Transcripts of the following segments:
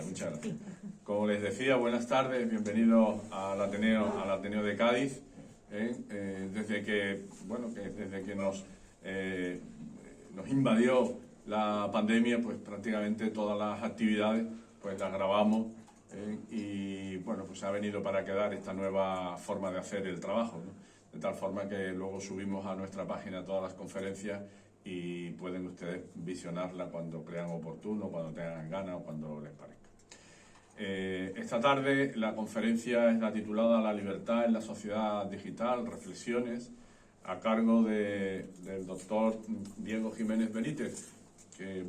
muchas gracias. Como les decía, buenas tardes, bienvenidos al Ateneo de Cádiz. Desde que nos invadió la pandemia, pues prácticamente todas las actividades pues las grabamos y bueno, pues ha venido para quedar esta nueva forma de hacer el trabajo, ¿no? De tal forma que luego subimos a nuestra página todas las conferencias y pueden ustedes visionarla cuando crean oportuno, cuando tengan ganas o cuando les parezca. Esta tarde la conferencia es la titulada La libertad en la sociedad digital, reflexiones, a cargo del doctor Diego Jiménez Benítez, que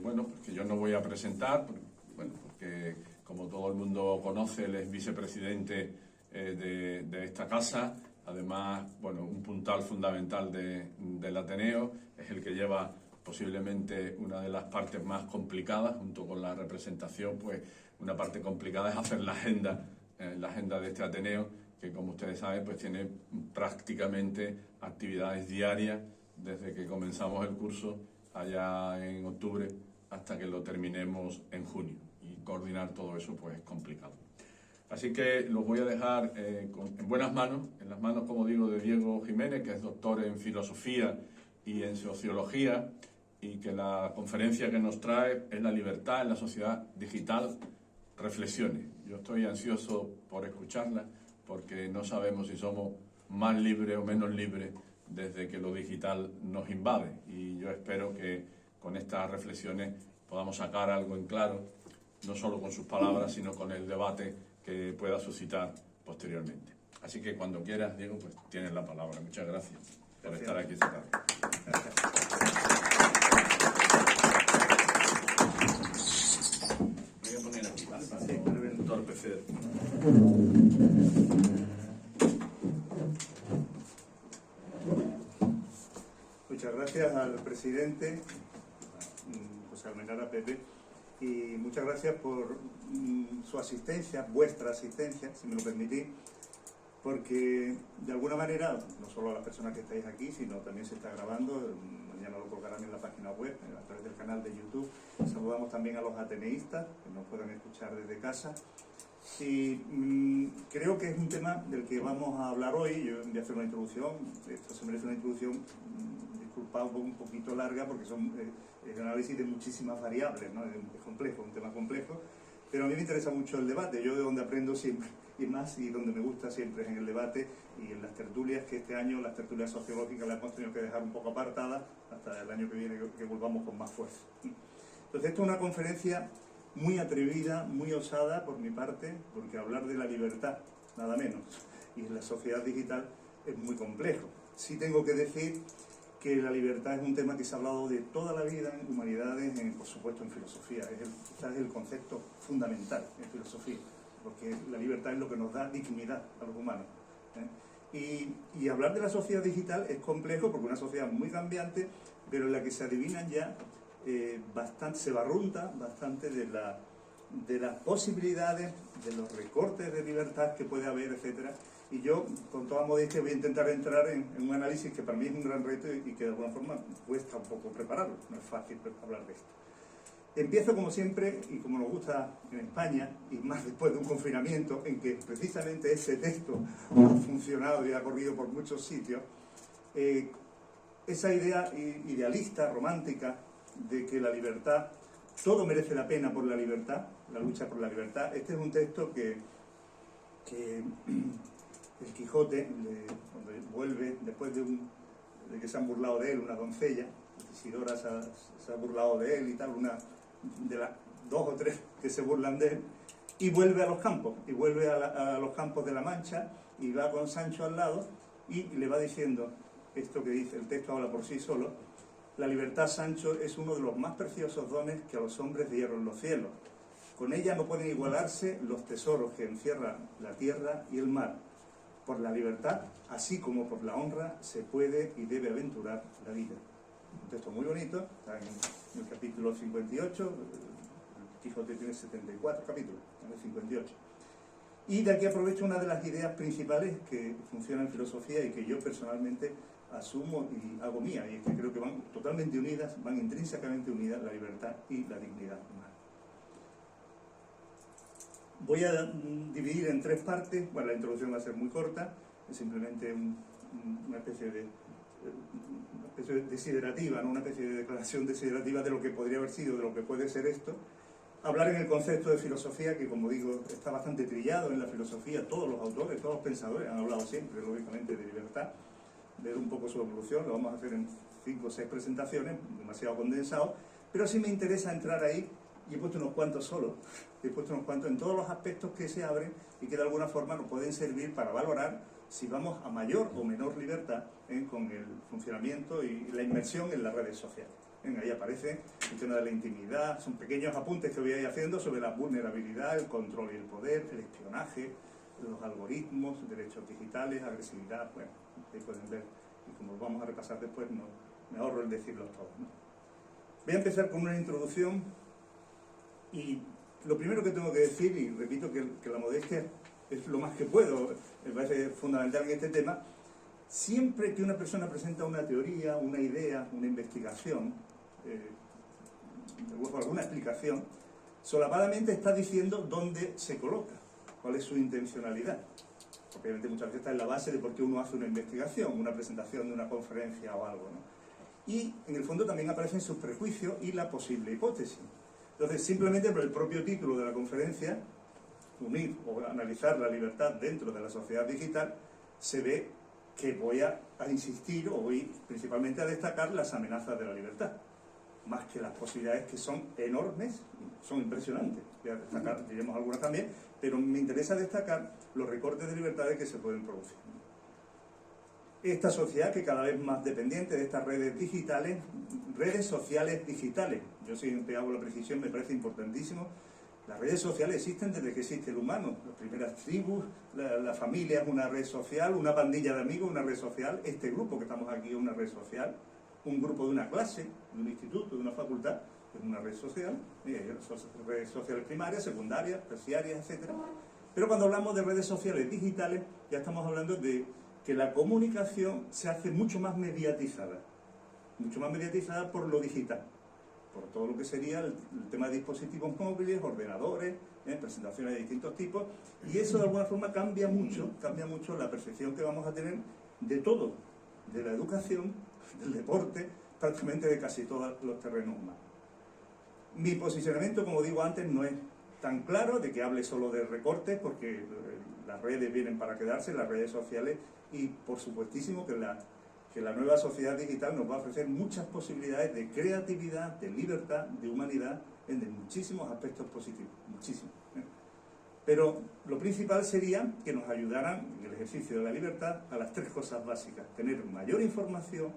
yo no voy a presentar, porque como todo el mundo conoce, él es vicepresidente de esta casa. Además, un puntal fundamental del Ateneo, es el que lleva posiblemente una de las partes más complicadas, junto con la representación, pues una parte complicada es hacer la agenda de este Ateneo, que como ustedes saben, pues tiene prácticamente actividades diarias desde que comenzamos el curso allá en octubre hasta que lo terminemos en junio, y coordinar todo eso pues es complicado. Así que los voy a dejar en buenas manos, en las manos, como digo, de Diego Jiménez, que es doctor en filosofía y en sociología, y que la conferencia que nos trae es La libertad en la sociedad digital, reflexiones. Yo estoy ansioso por escucharla, porque no sabemos si somos más libres o menos libres desde que lo digital nos invade, y yo espero que con estas reflexiones podamos sacar algo en claro, no solo con sus palabras, sino con el debate que pueda suscitar posteriormente. Así que cuando quieras, Diego, pues tienes la palabra. Muchas gracias por estar aquí esta tarde. Gracias. Me voy a poner aquí, ¿vale? Para no entorpecer. Muchas gracias al presidente, José Almenara Pepe, y muchas gracias por su asistencia, vuestra asistencia, si me lo permitís, porque de alguna manera, no solo a las personas que estáis aquí, sino también se está grabando, mañana lo colgarán en la página web, a través del canal de YouTube. Saludamos también a los ateneístas, que nos puedan escuchar desde casa. Y creo que es un tema del que vamos a hablar hoy. Yo voy a hacer una introducción, esto se merece una introducción, disculpad, un poquito larga, porque son el análisis de muchísimas variables, ¿no? Es complejo, un tema complejo, pero a mí me interesa mucho el debate. Yo de donde aprendo siempre y más, y donde me gusta siempre es en el debate y en las tertulias, que este año las tertulias sociológicas las hemos tenido que dejar un poco apartadas hasta el año que viene, que volvamos con más fuerza. Entonces esto es una conferencia muy atrevida, muy osada por mi parte, porque hablar de la libertad, nada menos, y en la sociedad digital es muy complejo. Sí tengo que decir que la libertad es un tema que se ha hablado de toda la vida en humanidades, por supuesto en filosofía. Quizás es el concepto fundamental en filosofía, porque la libertad es lo que nos da dignidad a los humanos, ¿eh? Y hablar de la sociedad digital es complejo, porque es una sociedad muy cambiante, pero en la que se adivinan ya se barrunta bastante de las posibilidades, de los recortes de libertad que puede haber, etcétera. Y yo, con toda modestia, voy a intentar entrar en un análisis que para mí es un gran reto y que de alguna forma cuesta un poco prepararlo. No es fácil hablar de esto. Empiezo, como siempre, y como nos gusta en España, y más después de un confinamiento en que precisamente ese texto ha funcionado y ha corrido por muchos sitios, esa idea idealista, romántica, de que la libertad, todo merece la pena por la libertad, la lucha por la libertad. Este es un texto que el Quijote, cuando vuelve, después de que se han burlado de él, una doncella, Isidora se ha burlado de él y tal, una de las dos o tres que se burlan de él, y vuelve a los campos, a los campos de la Mancha, y va con Sancho al lado, y le va diciendo esto que dice, el texto habla por sí solo: la libertad, Sancho, es uno de los más preciosos dones que a los hombres dieron los cielos. Con ella no pueden igualarse los tesoros que encierran la tierra y el mar. Por la libertad, así como por la honra, se puede y debe aventurar la vida. Un texto muy bonito, está en el capítulo 58, el Quijote tiene 74 capítulos, en el 58. Y de aquí aprovecho una de las ideas principales que funcionan en filosofía y que yo personalmente asumo y hago mía, y es que creo que van totalmente unidas, van intrínsecamente unidas la libertad y la dignidad humana. Voy a dividir en 3 partes. Bueno, la introducción va a ser muy corta, es simplemente una especie de desiderativa, ¿no? Una especie de declaración desiderativa de lo que podría haber sido, de lo que puede ser esto. Hablar en el concepto de filosofía, que como digo, está bastante trillado en la filosofía. Todos los autores, todos los pensadores han hablado siempre, lógicamente, de libertad, ver un poco su evolución. Lo vamos a hacer en 5 o 6 presentaciones, demasiado condensado, pero sí me interesa entrar ahí, y he puesto unos cuantos solo, he puesto unos cuantos en todos los aspectos que se abren y que de alguna forma nos pueden servir para valorar si vamos a mayor o menor libertad con el funcionamiento y la inmersión en las redes sociales. Ahí aparece el tema de la intimidad, son pequeños apuntes que voy a ir haciendo sobre la vulnerabilidad, el control y el poder, el espionaje, los algoritmos, derechos digitales, agresividad. Bueno, ahí pueden ver, y como lo vamos a repasar después, no, me ahorro el decirlos todos, ¿no? Voy a empezar con una introducción, y lo primero que tengo que decir, y repito que la modestia es lo más que puedo, me parece fundamental en este tema. Siempre que una persona presenta una teoría, una idea, una investigación, o alguna explicación, solapadamente está diciendo dónde se coloca, cuál es su intencionalidad. Obviamente muchas veces está en la base de por qué uno hace una investigación, una presentación de una conferencia o algo, ¿no? Y en el fondo también aparecen sus prejuicios y la posible hipótesis. Entonces, simplemente por el propio título de la conferencia, unir o analizar la libertad dentro de la sociedad digital, se ve que voy a insistir, o voy principalmente a destacar las amenazas de la libertad, más que las posibilidades, que son enormes, son impresionantes. Voy a destacar, diremos algunas también, pero me interesa destacar los recortes de libertades que se pueden producir. Esta sociedad que cada vez más dependiente de estas redes digitales, redes sociales digitales, yo siempre hago la precisión, me parece importantísimo. Las redes sociales existen desde que existe el humano. Las primeras tribus, la familia es una red social, una pandilla de amigos, una red social. Este grupo que estamos aquí es una red social. Un grupo de una clase, de un instituto, de una facultad, es una red social. Redes sociales primarias, secundarias, terciarias, etc. Pero cuando hablamos de redes sociales digitales, ya estamos hablando de que la comunicación se hace mucho más mediatizada por lo digital, por todo lo que sería el tema de dispositivos móviles, ordenadores, presentaciones de distintos tipos, y eso de alguna forma cambia mucho la percepción que vamos a tener de todo, de la educación, del deporte, prácticamente de casi todos los terrenos humanos. Mi posicionamiento, como digo antes, no es tan claro de que hable solo de recortes, porque las redes vienen para quedarse, las redes sociales, y por supuestísimo que la nueva sociedad digital nos va a ofrecer muchas posibilidades de creatividad, de libertad, de humanidad, en muchísimos aspectos positivos, muchísimos. Pero lo principal sería que nos ayudaran en el ejercicio de la libertad a las 3 cosas básicas: tener mayor información,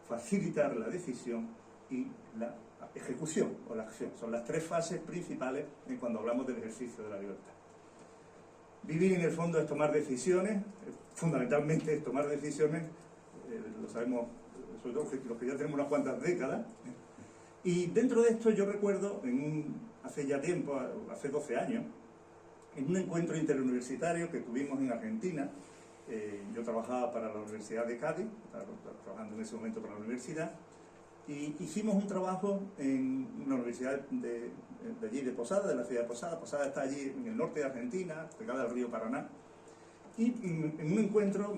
facilitar la decisión y la ejecución o la acción. Son las 3 fases principales cuando hablamos del ejercicio de la libertad. Vivir en el fondo es tomar decisiones, fundamentalmente es tomar decisiones, lo sabemos sobre todo los que ya tenemos unas cuantas décadas, y dentro de esto yo recuerdo, hace ya tiempo, hace 12 años, en un encuentro interuniversitario que tuvimos en Argentina. Yo trabajaba para la Universidad de Cádiz, estaba trabajando en ese momento para la universidad, y hicimos un trabajo en una universidad de allí, de Posada, de la ciudad de Posada. Posada está allí en el norte de Argentina, pegada al río Paraná, y en un encuentro,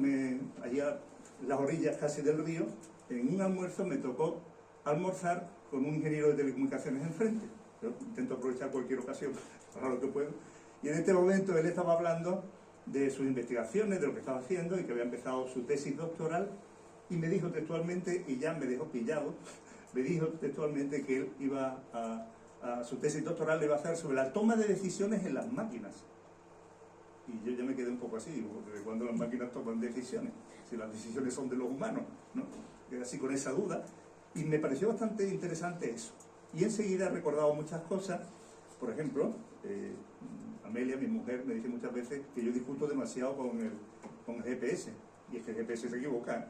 allí a las orillas casi del río, en un almuerzo me tocó almorzar con un ingeniero de telecomunicaciones enfrente. Yo intento aprovechar cualquier ocasión para lo que puedo, y en este momento él estaba hablando de sus investigaciones, de lo que estaba haciendo, y que había empezado su tesis doctoral, y me dijo textualmente, y ya me dejó pillado, me dijo textualmente que él iba a su tesis doctoral le iba a hacer sobre la toma de decisiones en las máquinas. Y yo ya me quedé un poco así, porque cuando las máquinas toman decisiones, si las decisiones son de los humanos, ¿no? Quedé así con esa duda, y me pareció bastante interesante eso. Y enseguida he recordado muchas cosas. Por ejemplo, Amelia, mi mujer, me dice muchas veces que yo discuto demasiado con el GPS, y es que el GPS se equivoca.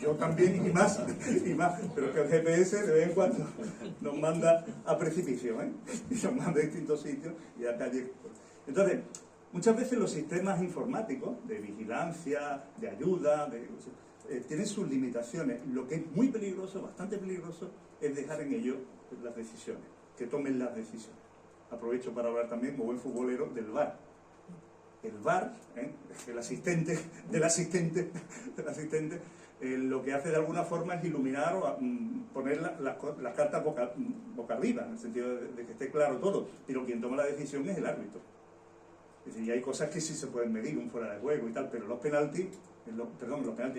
Yo también, y más, pero que el GPS de vez en cuando nos manda a precipicio, y nos manda a distintos sitios y a calles. Entonces, muchas veces los sistemas informáticos de vigilancia, de ayuda, tienen sus limitaciones. Lo que es muy peligroso, bastante peligroso, es dejar en ellos las decisiones, que tomen las decisiones. aprovecho para hablar también, como buen futbolero, del VAR. El VAR, el asistente del asistente, lo que hace de alguna forma es iluminar o poner las cartas boca arriba, en el sentido de que esté claro todo, pero quien toma la decisión es el árbitro. Es decir, y hay cosas que sí se pueden medir, un fuera de juego y tal, pero los penaltis,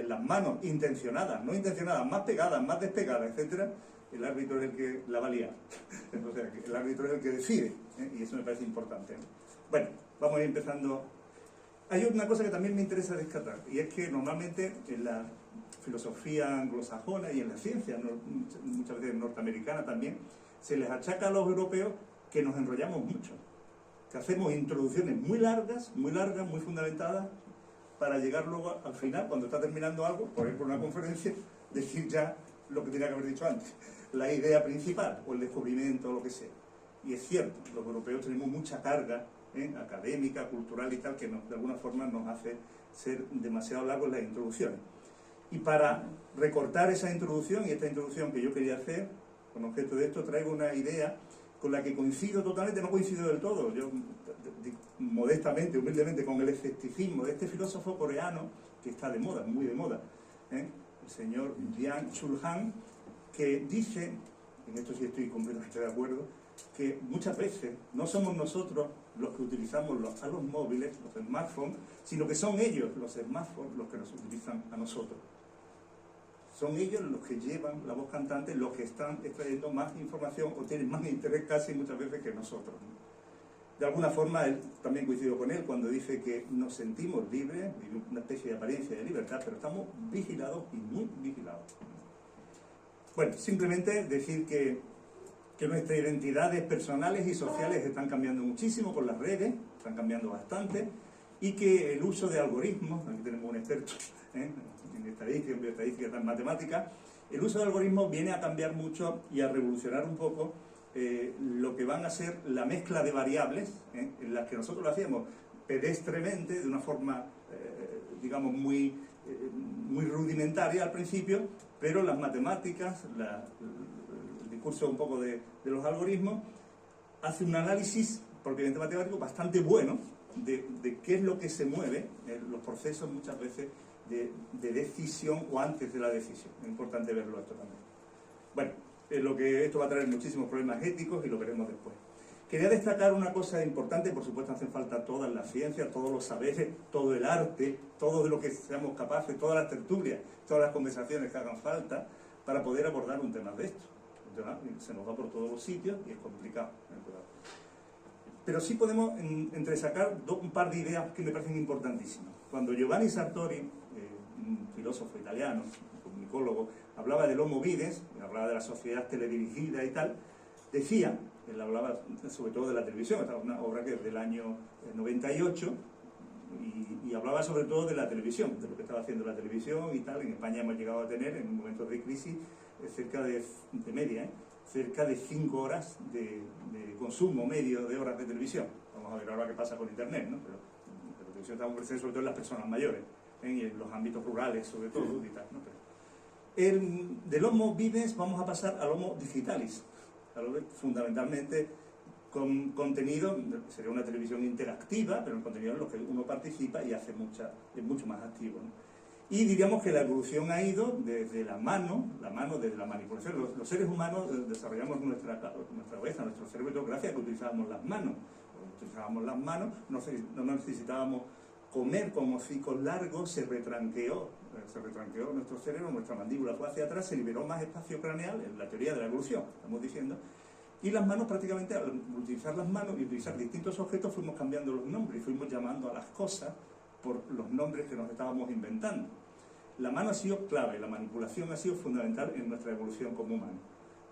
las manos intencionadas, no intencionadas, más pegadas, más despegadas, etcétera, el árbitro es el que la va a liar. O sea, el árbitro es el que decide, y eso me parece importante. Bueno, vamos a ir empezando. Hay una cosa que también me interesa rescatar, y es que normalmente en la filosofía anglosajona y en la ciencia, muchas veces norteamericana también, se les achaca a los europeos que nos enrollamos mucho, que hacemos introducciones muy largas, muy fundamentadas, para llegar luego al final, cuando está terminando algo, por ejemplo una conferencia, decir ya lo que tenía que haber dicho antes, la idea principal, o el descubrimiento, o lo que sea. Y es cierto, los europeos tenemos mucha carga académica, cultural y tal, que de alguna forma nos hace ser demasiado largos las introducciones. Y para recortar esa introducción, y esta introducción que yo quería hacer, con objeto de esto, traigo una idea con la que coincido totalmente, no coincido del todo, yo modestamente, humildemente, con el escepticismo de este filósofo coreano, que está de moda, muy de moda, el señor Byung-Chul Han, que dice, en esto sí estoy completamente de acuerdo, que muchas veces no somos nosotros los que utilizamos a los móviles, los smartphones, sino que son ellos, los smartphones, los que nos utilizan a nosotros. Son ellos los que llevan la voz cantante, los que están extrayendo más información o tienen más interés casi muchas veces que nosotros. De alguna forma, también coincido con él cuando dice que nos sentimos libres, una especie de apariencia de libertad, pero estamos vigilados y muy vigilados. Bueno, simplemente decir que nuestras identidades personales y sociales están cambiando muchísimo con las redes, están cambiando bastante, y que el uso de algoritmos, aquí tenemos un experto en estadística, en bioestadística, en matemáticas, el uso de algoritmos viene a cambiar mucho y a revolucionar un poco lo que van a ser la mezcla de variables, en las que nosotros lo hacíamos pedestremente, de una forma, digamos, muy rudimentaria al principio, pero las matemáticas, el discurso un poco de los algoritmos, hace un análisis, propiamente matemático, bastante bueno de qué es lo que se mueve, los procesos muchas veces de decisión o antes de la decisión. Es importante verlo esto también. Bueno, esto va a traer muchísimos problemas éticos y lo veremos después. Quería destacar una cosa importante, por supuesto hacen falta todas las ciencias, todos los saberes, todo el arte, todo de lo que seamos capaces, todas las tertulias, todas las conversaciones que hagan falta para poder abordar un tema de esto. Se nos va por todos los sitios y es complicado. Pero sí podemos entresacar un par de ideas que me parecen importantísimas. Cuando Giovanni Sartori, un filósofo italiano, un comunicólogo, hablaba del Homo Vides, hablaba de la sociedad teledirigida y tal, decía, él hablaba sobre todo de la televisión, esta es una obra que es del año 98, y hablaba sobre todo de la televisión, de lo que estaba haciendo la televisión y tal. En España hemos llegado a tener, en momentos de crisis, cerca de media, cerca de 5 horas de consumo medio de horas de televisión. Vamos a ver ahora qué pasa con internet, ¿no? Pero la televisión está muy presente sobre todo en las personas mayores, y en los ámbitos rurales sobre todo y tal, ¿no? Pero del Homo Vides vamos a pasar al Homo Digitalis, fundamentalmente con contenido, sería una televisión interactiva, pero el contenido en lo que uno participa y hace es mucho más activo, ¿no? Y diríamos que la evolución ha ido desde la mano desde la manipulación. Los seres humanos desarrollamos nuestra cabeza, nuestro cerebro, gracias a que utilizábamos las manos. No necesitábamos comer con hocicos largos, se retranqueó nuestro cerebro, nuestra mandíbula fue hacia atrás, se liberó más espacio craneal, en la teoría de la evolución, estamos diciendo. Y las manos, prácticamente, al utilizar las manos y utilizar distintos objetos, fuimos cambiando los nombres y fuimos llamando a las cosas por los nombres que nos estábamos inventando. La mano ha sido clave, la manipulación ha sido fundamental en nuestra evolución como humanos.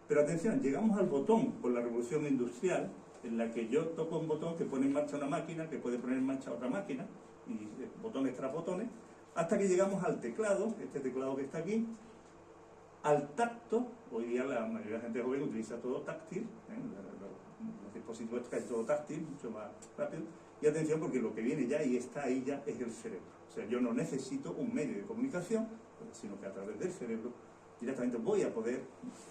Pero atención, llegamos al botón con la revolución industrial, en la que yo toco un botón que pone en marcha una máquina, que puede poner en marcha otra máquina, y botones tras botones, hasta que llegamos al teclado, este teclado que está aquí, al tacto. Hoy día la mayoría de la gente joven utiliza todo táctil, los dispositivos casi todo táctil, mucho más rápido. Y atención, porque lo que viene ya y está ahí ya es el cerebro. O sea, yo no necesito un medio de comunicación, sino que a través del cerebro directamente voy a poder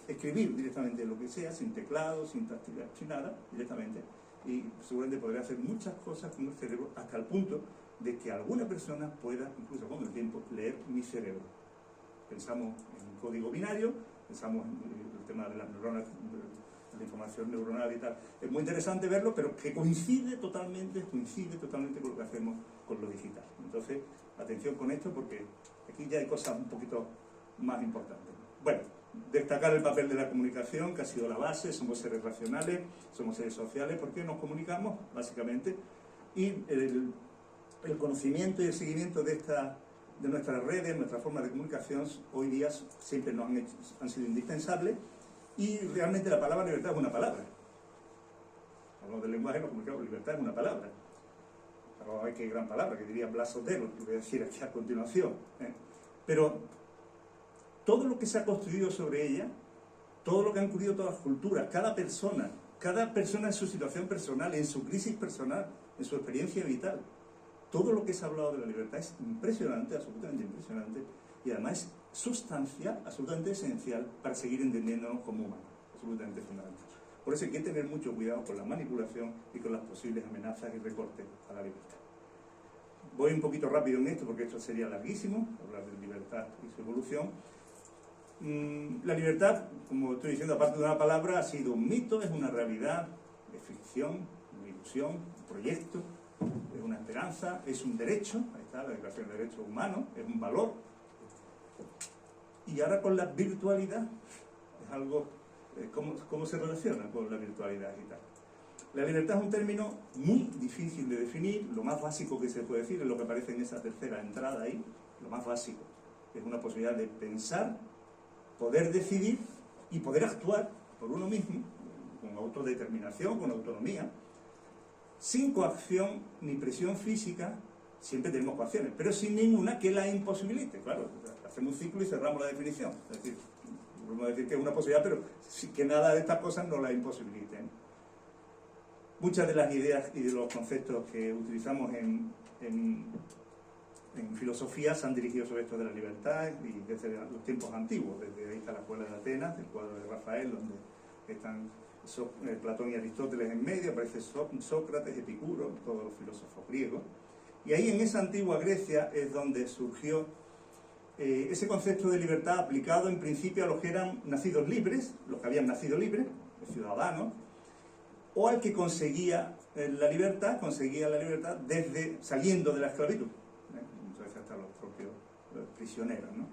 escribir directamente lo que sea, sin teclado, sin táctil, sin nada, directamente. y seguramente podré hacer muchas cosas con el cerebro hasta el punto de que alguna persona pueda, incluso con el tiempo, leer mi cerebro. Pensamos en código binario, pensamos en el tema de las neuronas, de la información neuronal y tal. Es muy interesante verlo, pero que coincide totalmente con lo que hacemos con lo digital. Entonces, atención con esto, porque aquí ya hay cosas un poquito más importantes. Bueno, destacar el papel de la comunicación, que ha sido la base. Somos seres racionales, somos seres sociales, porque nos comunicamos, básicamente, y el conocimiento y el seguimiento de nuestras redes, nuestras formas de comunicación, hoy día siempre han sido indispensables, y realmente la palabra libertad es una palabra. Hablamos del lenguaje, lo comunicamos, libertad es una palabra. Pero hay que gran palabra, que diría Blas Otero, que voy a decir aquí a continuación. Pero todo lo que se ha construido sobre ella, todo lo que han ocurrido todas las culturas, cada persona en su situación personal, en su crisis personal, en su experiencia vital, todo lo que se ha hablado de la libertad es impresionante, absolutamente impresionante, y además es sustancial, absolutamente esencial para seguir entendiéndonos como humanos, absolutamente fundamental. Por eso hay que tener mucho cuidado con la manipulación y con las posibles amenazas y recortes a la libertad. Voy un poquito rápido en esto porque esto sería larguísimo, hablar de libertad y su evolución. La libertad, como estoy diciendo, aparte de una palabra, ha sido un mito, es una realidad, es ficción, una ilusión, un proyecto, es una esperanza, es un derecho, ahí está la Declaración de Derechos Humanos, es un valor. Y ahora con la virtualidad, es algo, ¿cómo se relaciona con la virtualidad y tal? La libertad es un término muy difícil de definir. Lo más básico que se puede decir es lo que aparece en esa tercera entrada ahí, lo más básico, es una posibilidad de pensar, poder decidir y poder actuar por uno mismo, con autodeterminación, con autonomía, sin coacción ni presión física. Siempre tenemos coacciones, pero sin ninguna que la imposibilite. Claro, hacemos un ciclo y cerramos la definición. Es decir, podemos decir que es una posibilidad, pero que nada de estas cosas no la imposibiliten. Muchas de las ideas y de los conceptos que utilizamos en filosofía se han dirigido sobre esto de la libertad, y desde los tiempos antiguos. Desde ahí está la Escuela de Atenas, el cuadro de Rafael, donde están Platón y Aristóteles en medio, aparece Sócrates, Epicuro, todos los filósofos griegos. Y ahí en esa antigua Grecia es donde surgió ese concepto de libertad aplicado en principio a los que eran nacidos libres, los que habían nacido libres, los ciudadanos, o al que conseguía la libertad desde saliendo de la esclavitud. Muchas veces hasta los propios prisioneros, ¿no?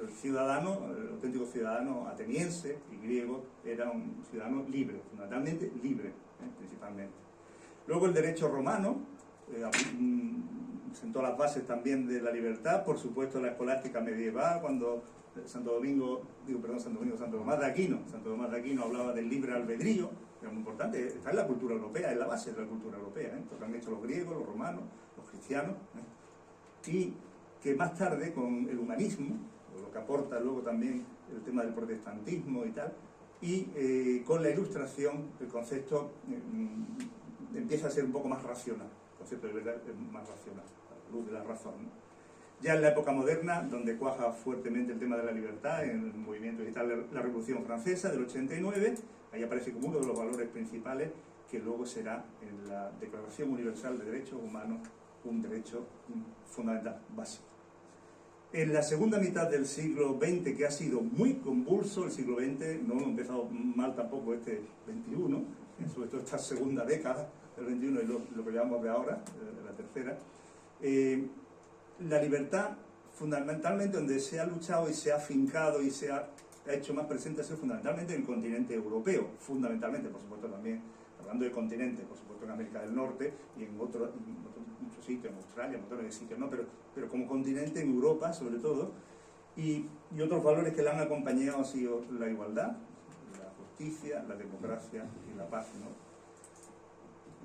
El ciudadano, el auténtico ciudadano ateniense y griego, era un ciudadano libre, fundamentalmente libre, principalmente. Luego el derecho romano sentó las bases también de la libertad, por supuesto la escolástica medieval, cuando Santo Tomás de Aquino hablaba del libre albedrío, que es muy importante, está en la cultura europea, es la base de la cultura europea, lo que han hecho los griegos, los romanos, los cristianos, y que más tarde con el humanismo, lo que aporta luego también el tema del protestantismo y tal, y con la Ilustración el concepto empieza a ser un poco más racional, el concepto de libertad es más racional, a la luz de la razón, ¿no? Ya en la época moderna, donde cuaja fuertemente el tema de la libertad, en el movimiento digital, la Revolución Francesa del 89, ahí aparece como uno de los valores principales, que luego será en la Declaración Universal de Derechos Humanos un derecho fundamental, básico. En la segunda mitad del siglo XX, que ha sido muy convulso, el siglo XX no hemos empezado mal tampoco este XXI, sobre todo esta segunda década del XXI y lo que llamamos de ahora, la tercera, la libertad, fundamentalmente donde se ha luchado y se ha afincado y se ha hecho más presente, ha sido fundamentalmente en el continente europeo, fundamentalmente, por supuesto también, hablando del continente, por supuesto en América del Norte y en muchos sitios, en Australia, montones de sitios, ¿no? Pero como continente en Europa, sobre todo, y otros valores que la han acompañado han sido la igualdad, la justicia, la democracia y la paz, ¿no?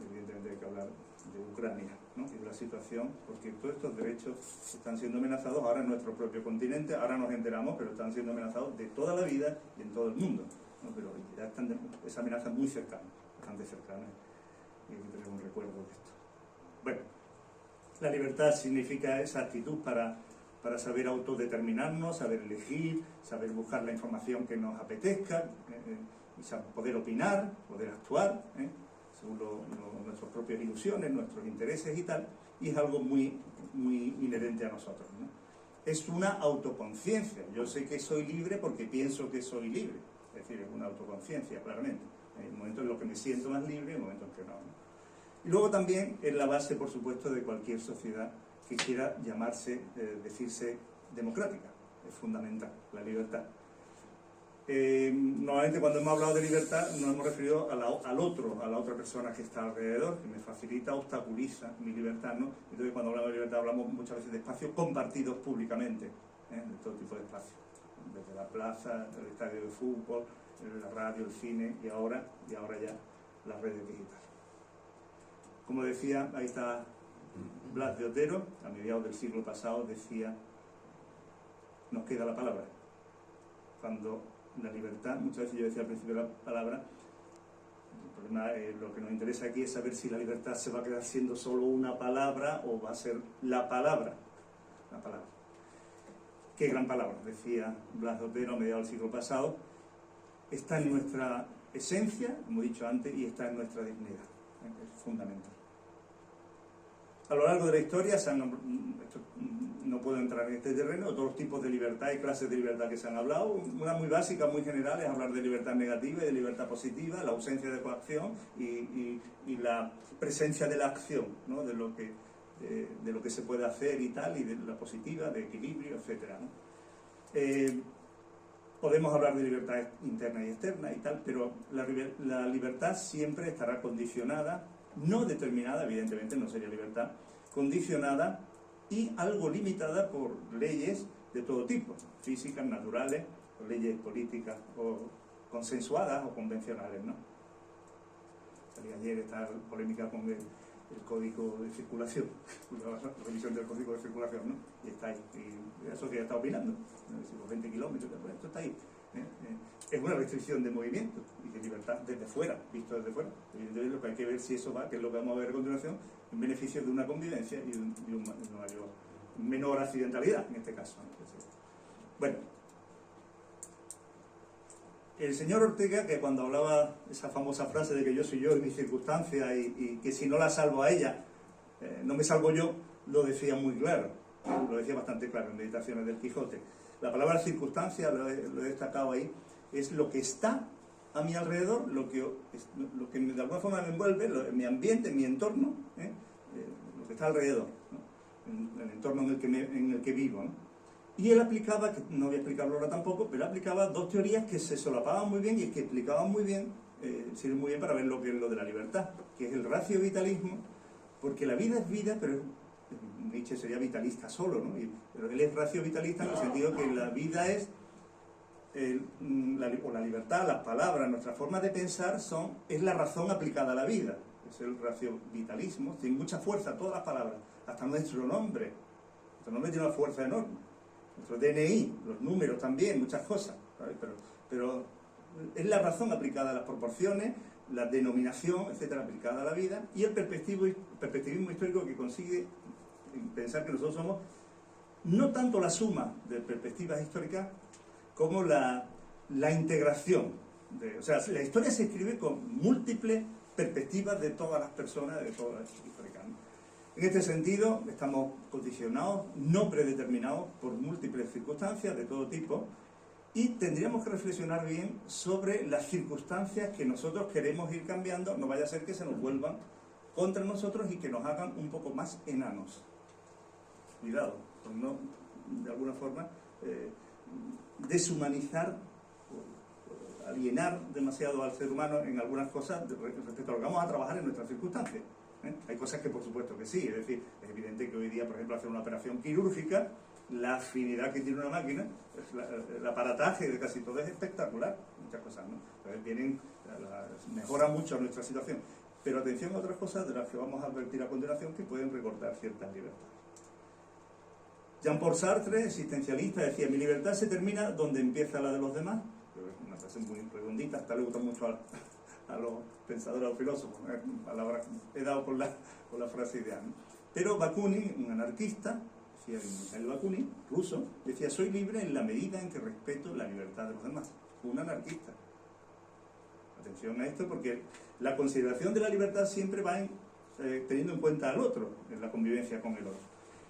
Evidentemente hay que hablar de Ucrania, ¿no? Y de la situación, porque todos estos derechos están siendo amenazados ahora en nuestro propio continente, ahora nos enteramos, pero están siendo amenazados de toda la vida y en todo el mundo, ¿no? Pero ya están esa amenaza muy cercana, bastante cercana, y hay que tener un recuerdo de esto. Bueno, la libertad significa esa actitud para saber autodeterminarnos, saber elegir, saber buscar la información que nos apetezca, y poder opinar, poder actuar, según nuestras propias ilusiones, nuestros intereses y tal, y es algo muy, muy inherente a nosotros, ¿no? Es una autoconciencia. Yo sé que soy libre porque pienso que soy libre. Es decir, es una autoconciencia, claramente. Hay momentos en los que me siento más libre y hay momentos en que no, ¿no? Y luego también es la base, por supuesto, de cualquier sociedad que quiera llamarse, decirse democrática. Es fundamental, la libertad. Normalmente cuando hemos hablado de libertad nos hemos referido al otro, a la otra persona que está alrededor, que me facilita, obstaculiza mi libertad, ¿no? Entonces cuando hablamos de libertad hablamos muchas veces de espacios compartidos públicamente, de todo tipo de espacios, desde la plaza, el estadio de fútbol, la radio, el cine y ahora ya las redes digitales. Como decía, ahí está Blas de Otero, a mediados del siglo pasado decía: nos queda la palabra. Cuando la libertad, muchas veces yo decía al principio de la palabra, el problema, lo que nos interesa aquí es saber si la libertad se va a quedar siendo solo una palabra o va a ser la palabra. La palabra. Qué gran palabra, decía Blas de Otero a mediados del siglo pasado. Está en nuestra esencia, como he dicho antes, y está en nuestra dignidad. Es fundamental. A lo largo de la historia, no puedo entrar en este terreno, todos los tipos de libertad y clases de libertad que se han hablado. Una muy básica, muy general, es hablar de libertad negativa y de libertad positiva, la ausencia de coacción y la presencia de la acción, ¿no? de lo que se puede hacer y tal, y de la positiva, de equilibrio, etc., ¿no? Podemos hablar de libertad interna y externa y tal, pero la libertad siempre estará condicionada, no determinada, evidentemente no sería libertad, condicionada y algo limitada por leyes de todo tipo, físicas, naturales, o leyes políticas o consensuadas o convencionales, ¿no? Salía ayer esta polémica con el código de circulación, la revisión del código de circulación, ¿no? Y está ahí, y la sociedad está opinando, los 20 kilómetros, pues esto está ahí. Es una restricción de movimiento y de libertad desde fuera, visto desde fuera. Evidentemente lo que hay que ver si eso va, que es lo que vamos a ver a continuación, en beneficio de una convivencia y de una menor accidentalidad en este caso, ¿no? Bueno, el señor Ortega, que cuando hablaba esa famosa frase de que yo soy yo y mis circunstancias y que si no la salvo a ella, no me salvo yo, lo decía muy claro, lo decía bastante claro en Meditaciones del Quijote. La palabra circunstancia, lo he destacado ahí, es lo que está a mi alrededor, lo que de alguna forma me envuelve, mi ambiente, mi entorno, lo que está alrededor, ¿no? El entorno en el que vivo, ¿no? Y él aplicaba, que no voy a explicarlo ahora tampoco, pero aplicaba dos teorías que se solapaban muy bien y que explicaban muy bien, sirven muy bien para ver lo que es lo de la libertad, que es el racio-vitalismo, porque la vida es vida, pero Nietzsche sería vitalista solo, ¿no? Pero él es raciovitalista en el sentido que la vida es, la libertad, las palabras, nuestra forma de pensar es la razón aplicada a la vida. Es el raciovitalismo, tiene mucha fuerza, todas las palabras, hasta nuestro nombre. Nuestro nombre tiene una fuerza enorme. Nuestro DNI, los números también, muchas cosas, ¿sabes? Pero es la razón aplicada a las proporciones, la denominación, etcétera, aplicada a la vida, y el perspectivismo histórico que consigue pensar que nosotros somos no tanto la suma de perspectivas históricas como la integración. O sea, la historia se escribe con múltiples perspectivas de todas las personas, de todas las históricas, ¿no? En este sentido, estamos condicionados, no predeterminados por múltiples circunstancias de todo tipo, y tendríamos que reflexionar bien sobre las circunstancias que nosotros queremos ir cambiando, no vaya a ser que se nos vuelvan contra nosotros y que nos hagan un poco más enanos. Cuidado, por no, de alguna forma, deshumanizar, alienar demasiado al ser humano en algunas cosas respecto a lo que vamos a trabajar en nuestras circunstancias. Hay cosas que por supuesto que sí, es decir, es evidente que hoy día, por ejemplo, hacer una operación quirúrgica, la afinidad que tiene una máquina, el aparataje de casi todo es espectacular, muchas cosas, ¿no? Entonces mejora mucho nuestra situación, pero atención a otras cosas de las que vamos a advertir a continuación que pueden recortar ciertas libertades. Jean-Paul Sartre, existencialista, decía: mi libertad se termina donde empieza la de los demás. Una frase muy redondita, hasta le gusta mucho a los pensadores, a los filósofos, palabras he dado por la frase ideal, ¿no? Pero Bakunin, un anarquista, decía Mikhail Bakunin, ruso, decía: soy libre en la medida en que respeto la libertad de los demás. Un anarquista. Atención a esto, porque la consideración de la libertad siempre va teniendo en cuenta al otro, en la convivencia con el otro.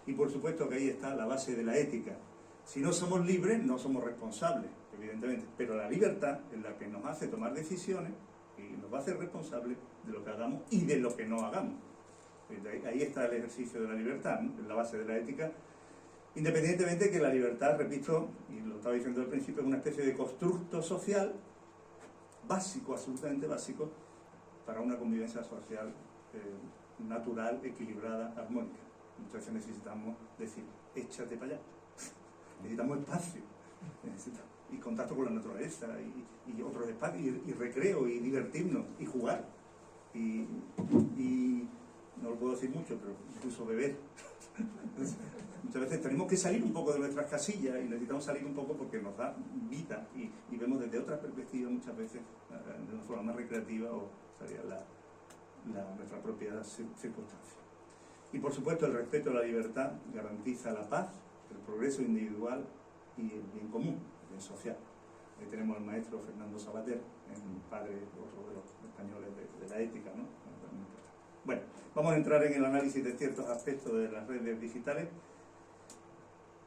Y por supuesto que ahí está la base de la ética. Si no somos libres, no somos responsables, evidentemente, pero la libertad es la que nos hace tomar decisiones y nos va a hacer responsables de lo que hagamos y de lo que no hagamos. Ahí está el ejercicio de la libertad, ¿no? Es la base de la ética, independientemente de que la libertad, repito, y lo estaba diciendo al principio, es una especie de constructo social básico, absolutamente básico, para una convivencia social natural, equilibrada, armónica. Muchas veces necesitamos decir, échate para allá. Necesitamos espacio, y contacto con la naturaleza, y otros espacios, y recreo, y divertirnos, y jugar. Y no lo puedo decir mucho, pero incluso beber. Muchas veces tenemos que salir un poco de nuestras casillas y necesitamos salir un poco porque nos da vida y vemos desde otra perspectiva muchas veces de una forma más recreativa o sería nuestra propia circunstancia. Y por supuesto el respeto a la libertad garantiza la paz, el progreso individual y el bien común, el bien social. Ahí tenemos al maestro Fernando Savater, padre, otro de los españoles de la ética, ¿no? Bueno, vamos a entrar en el análisis de ciertos aspectos de las redes digitales.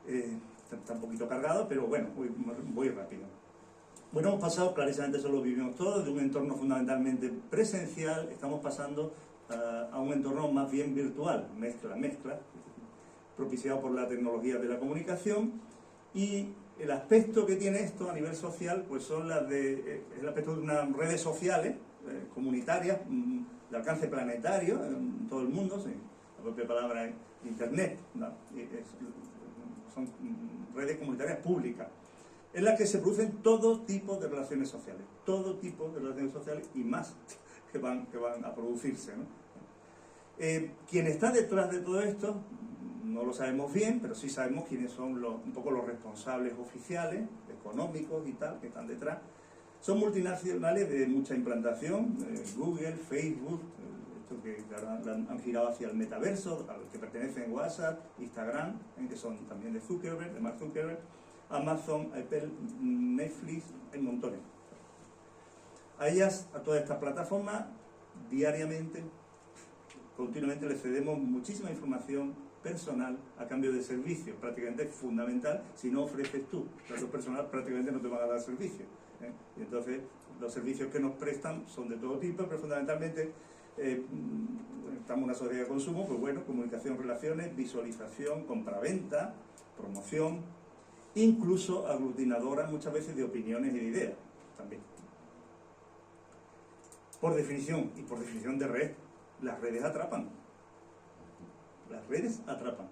Está un poquito cargado, pero bueno, voy rápido. Bueno, hemos pasado, clarísimamente eso lo vivimos todos, de un entorno fundamentalmente presencial, estamos pasando a un entorno más bien virtual, mezcla, propiciado por la tecnología de la comunicación, y el aspecto que tiene esto a nivel social, pues son el aspecto de unas redes sociales comunitarias de alcance planetario en todo el mundo, sí, la propia palabra es internet, ¿no? Son redes comunitarias públicas, en las que se producen todo tipo de relaciones sociales, y más que van a producirse, ¿no? Quien está detrás de todo esto, no lo sabemos bien, pero sí sabemos quiénes son un poco los responsables oficiales, económicos y tal, que están detrás. Son multinacionales de mucha implantación, Google, Facebook, esto que han girado hacia el metaverso, al que pertenecen WhatsApp, Instagram, que son también de Mark Zuckerberg, Amazon, Apple, Netflix, hay montones. A todas estas plataformas, diariamente, continuamente les cedemos muchísima información personal a cambio de servicios, prácticamente fundamental. Si no ofreces tú datos personal, prácticamente no te van a dar servicio. Y entonces los servicios que nos prestan son de todo tipo, pero fundamentalmente estamos en una sociedad de consumo, pues bueno, comunicación, relaciones, visualización, compraventa, promoción, incluso aglutinadora muchas veces de opiniones y de ideas también. Por definición, y por definición de red, las redes atrapan. Las redes atrapan,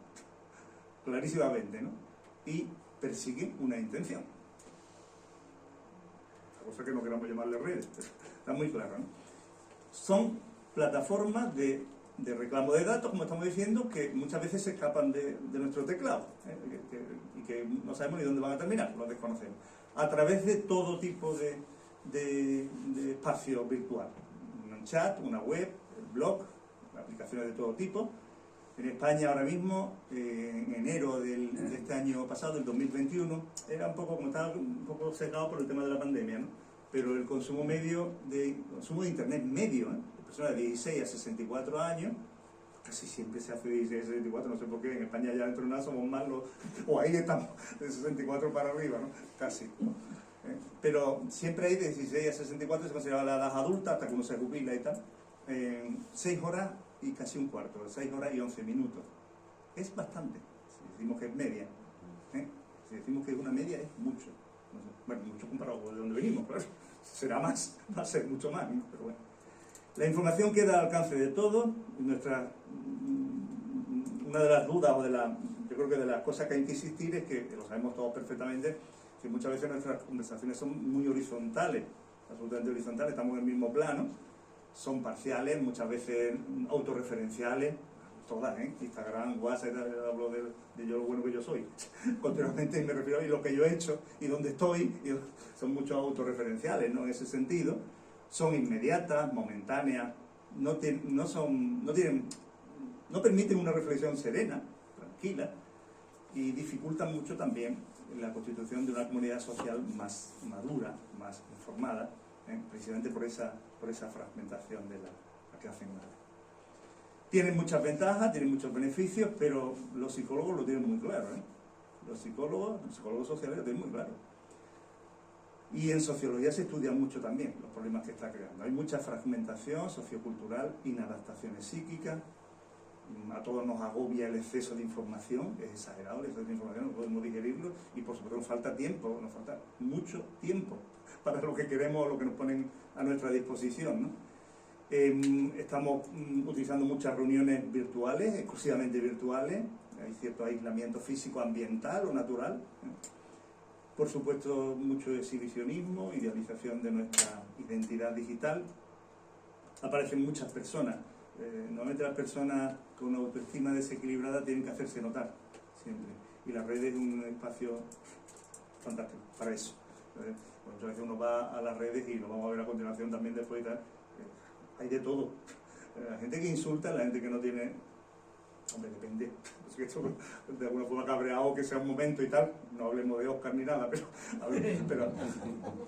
clarísimamente, ¿no? Y persiguen una intención. A cosa que no queramos llamarle redes, pero está muy claro, ¿no? Son plataformas de reclamo de datos, como estamos diciendo, que muchas veces se escapan de nuestro teclado, y que no sabemos ni dónde van a terminar, los desconocemos. A través de todo tipo de espacio virtual. Un chat, una web, el blog, aplicaciones de todo tipo. En España ahora mismo, en enero de este año pasado, el 2021, era un poco, como estaba un poco secado por el tema de la pandemia, ¿no? Pero el consumo de internet medio, de personas de 16 a 64 años, casi siempre se hace de 16 a 64, no sé por qué, en España ya dentro de nada somos más o ahí estamos, de 64 para arriba, ¿no? Casi. Pero siempre hay de 16 a 64, se considera la edad adulta, hasta que uno se jubila y tal, 6 horas y casi un cuarto, 6 horas y 11 minutos. Es bastante, si decimos que es media. Si decimos que es una media, es mucho. No sé, bueno, mucho comparado con de donde venimos, claro. Será más, va a ser mucho más, ¿no? Pero bueno. La información queda al alcance de todos. Una de las dudas, yo creo que de las cosas que hay que insistir es que lo sabemos todos perfectamente, que muchas veces nuestras conversaciones son muy horizontales, absolutamente horizontales, estamos en el mismo plano, son parciales, muchas veces autorreferenciales, todas, Instagram, WhatsApp, hablo de yo lo bueno que yo soy, continuamente me refiero a lo que yo he hecho y dónde estoy, son muchos autorreferenciales, ¿no? En ese sentido, son inmediatas, momentáneas, no permiten una reflexión serena, tranquila, y dificultan mucho también la constitución de una comunidad social más madura, más informada, precisamente por esa fragmentación de la que hacen mal. Tienen muchas ventajas, tienen muchos beneficios, pero los psicólogos lo tienen muy claro, los psicólogos sociales lo tienen muy claro. Y en sociología se estudia mucho también los problemas que está creando. Hay mucha fragmentación sociocultural, inadaptaciones psíquicas, a todos nos agobia el exceso de información, es exagerado el exceso de información, no podemos digerirlo, y por supuesto nos falta tiempo, nos falta mucho tiempo para lo que queremos, lo que nos ponen a nuestra disposición, ¿no? Estamos utilizando muchas reuniones virtuales, exclusivamente virtuales, hay cierto aislamiento físico, ambiental o natural, por supuesto mucho exhibicionismo, idealización de nuestra identidad digital. Aparecen muchas personas, normalmente las personas con autoestima desequilibrada tienen que hacerse notar siempre, y las redes es un espacio fantástico para eso. Muchas veces uno va a las redes, y lo vamos a ver a continuación también después y tal, hay de todo, la gente que insulta, la gente que no tiene, hombre, depende, es que esto de alguna forma cabreado que sea un momento y tal, no hablemos de Oscar ni nada, pero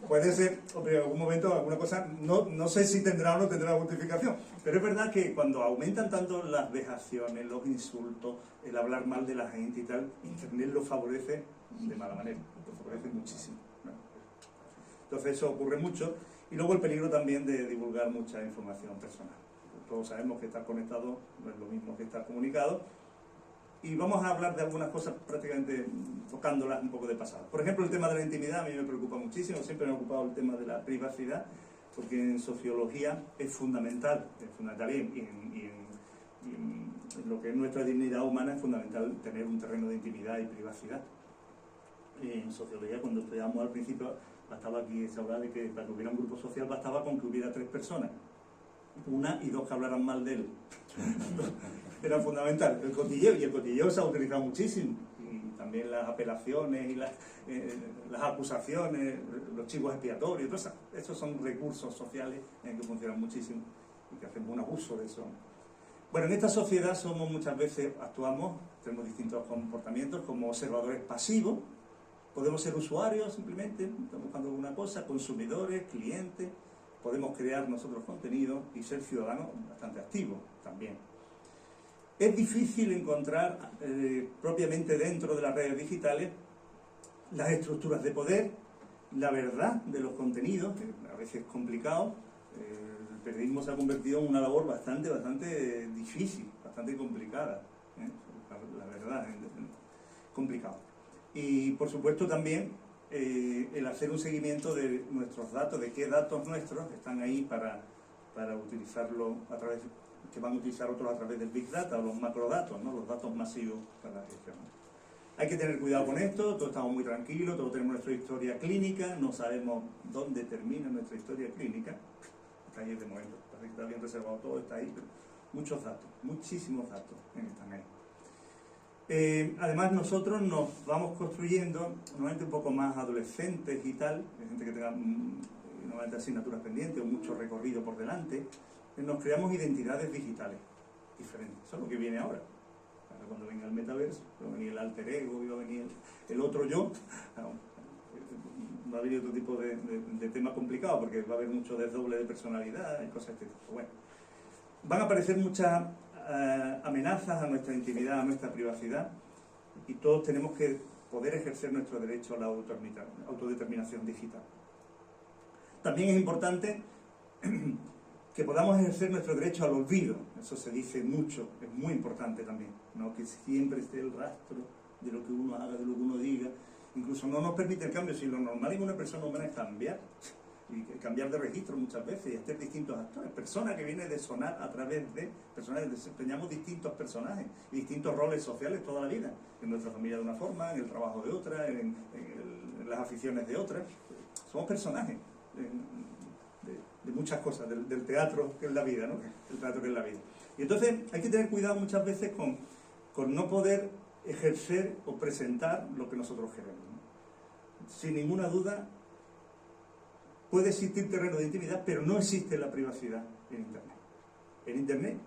puede ser, hombre, en algún momento alguna cosa, no sé si tendrá o no tendrá justificación, pero es verdad que cuando aumentan tanto las vejaciones, los insultos, el hablar mal de la gente y tal, Internet lo favorece de mala manera, lo favorece muchísimo, ¿no? Entonces eso ocurre mucho. Y luego el peligro también de divulgar mucha información personal. Todos sabemos que estar conectado no es lo mismo que estar comunicado. Y vamos a hablar de algunas cosas prácticamente tocándolas un poco de pasado. Por ejemplo, el tema de la intimidad a mí me preocupa muchísimo. Siempre me ha ocupado el tema de la privacidad, porque en sociología es fundamental y en lo que es nuestra dignidad humana es fundamental tener un terreno de intimidad y privacidad. En sociología, cuando estudiamos al principio, bastaba aquí, se hablaba de que para que hubiera un grupo social bastaba con que hubiera 3 personas, 1 y 2 que hablaran mal de él. Era fundamental. El cotilleo se ha utilizado muchísimo, y también las apelaciones y las acusaciones, los chivos expiatorios, todo eso. Estos son recursos sociales que funcionan muchísimo y que hacemos un abuso de eso. Bueno, en esta sociedad muchas veces actuamos, tenemos distintos comportamientos como observadores pasivos. Podemos ser usuarios simplemente, estamos buscando alguna cosa, consumidores, clientes, podemos crear nosotros contenido y ser ciudadanos bastante activos también. Es difícil encontrar propiamente dentro de las redes digitales las estructuras de poder, la verdad de los contenidos, que a veces es complicado. El periodismo se ha convertido en una labor bastante difícil, bastante complicada, la verdad, complicado. Y por supuesto también el hacer un seguimiento de nuestros datos, de qué datos nuestros están ahí para utilizarlo a través, que van a utilizar otros a través del Big Data o los macrodatos, ¿no? Los datos masivos para la gestión. Hay que tener cuidado con esto, todos estamos muy tranquilos, todos tenemos nuestra historia clínica, no sabemos dónde termina nuestra historia clínica, está ahí de momento, parece que está bien reservado todo, está ahí, pero muchos datos, muchísimos datos están ahí. Además nosotros nos vamos construyendo, normalmente un poco más adolescentes y tal, gente que tenga normalmente asignaturas pendientes o mucho recorrido por delante, nos creamos identidades digitales diferentes. Eso es lo que viene ahora. Cuando venga el metaverso, va a venir el alter ego, va a venir el otro yo, va a venir otro tipo de tema complicado, porque va a haber mucho desdoble de personalidad y cosas de este tipo. Bueno, van a aparecer muchas amenazas a nuestra intimidad, a nuestra privacidad, y todos tenemos que poder ejercer nuestro derecho a la autodeterminación digital. También es importante que podamos ejercer nuestro derecho al olvido. Eso se dice mucho, es muy importante también, ¿no? Que siempre esté el rastro de lo que uno haga, de lo que uno diga. Incluso no nos permite el cambio, si lo normal en una persona humana es cambiar, y cambiar de registro muchas veces y hacer distintos actores. Persona que viene de sonar a través de personajes, desempeñamos distintos personajes y distintos roles sociales toda la vida. En nuestra familia de una forma, en el trabajo de otra, en las aficiones de otra. Somos personajes de muchas cosas, del teatro que es la vida, ¿no? El teatro que es la vida. Y entonces hay que tener cuidado muchas veces con no poder ejercer o presentar lo que nosotros queremos, ¿no? Sin ninguna duda, puede existir terreno de intimidad, pero no existe la privacidad en Internet. En Internet,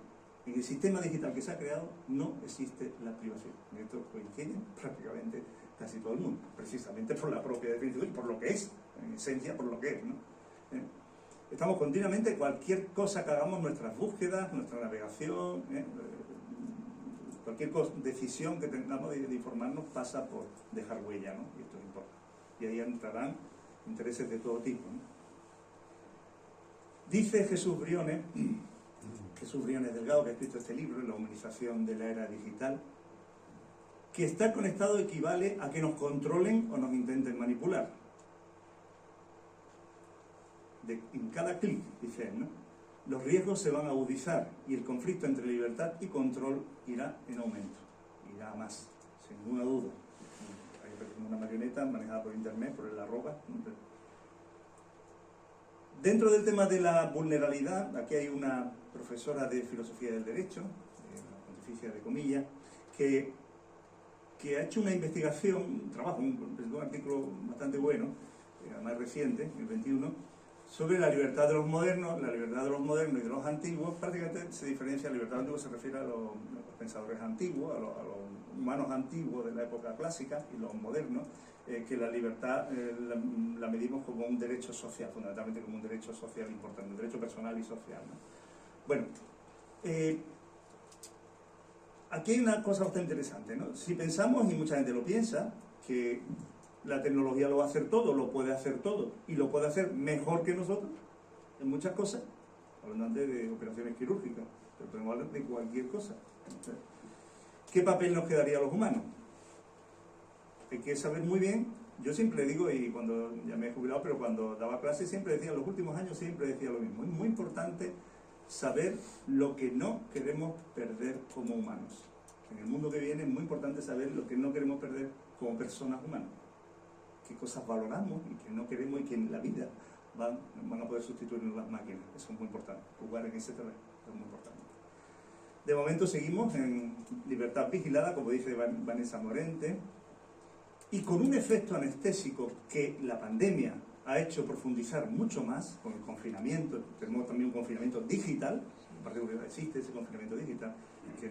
en el sistema digital que se ha creado, no existe la privacidad. En esto coinciden prácticamente casi todo el mundo, precisamente por la propia definición y por lo que es, en esencia por lo que es, ¿no? Estamos continuamente, cualquier cosa que hagamos, nuestras búsquedas, nuestra navegación, cualquier decisión que tengamos de informarnos pasa por dejar huella, ¿no? Y esto es importante. Y ahí entrarán intereses de todo tipo, ¿no? Dice Jesús Briones Delgado, que ha escrito este libro, La humanización de la era digital, que estar conectado equivale a que nos controlen o nos intenten manipular. En cada clic, dice él, ¿no? Los riesgos se van a agudizar y el conflicto entre libertad y control irá en aumento, irá a más, sin ninguna duda. Hay una marioneta manejada por internet, por el arroba. Dentro del tema de la vulnerabilidad, aquí hay una profesora de filosofía del derecho, la pontificia de comillas, que ha hecho una investigación, un trabajo, un artículo bastante bueno, más reciente, el 21, sobre la libertad de los modernos. La libertad de los modernos y de los antiguos prácticamente se diferencia. La libertad de los antiguos se refiere a los pensadores antiguos, a los humanos antiguos de la época clásica, y los modernos, que la libertad la medimos como un derecho social, fundamentalmente como un derecho social importante, un derecho personal y social, ¿no? Bueno, aquí hay una cosa bastante interesante, ¿no? Si pensamos, y mucha gente lo piensa, que la tecnología lo va a hacer todo, lo puede hacer todo, y lo puede hacer mejor que nosotros, en muchas cosas, hablando antes de operaciones quirúrgicas, pero podemos hablar de cualquier cosa. ¿Qué papel nos quedaría a los humanos? Hay que saber muy bien. Yo siempre digo, y cuando ya me he jubilado, pero cuando daba clases siempre decía, en los últimos años siempre decía lo mismo, es muy importante saber lo que no queremos perder como humanos. En el mundo que viene es muy importante saber lo que no queremos perder como personas humanas. Qué cosas valoramos y que no queremos, y que en la vida van a poder sustituirnos las máquinas. Eso es muy importante. Jugar en ese terreno es muy importante. De momento seguimos en libertad vigilada, como dice Vanessa Morente, y con un efecto anestésico que la pandemia ha hecho profundizar mucho más con el confinamiento. Tenemos también un confinamiento digital, en particular existe ese confinamiento digital, que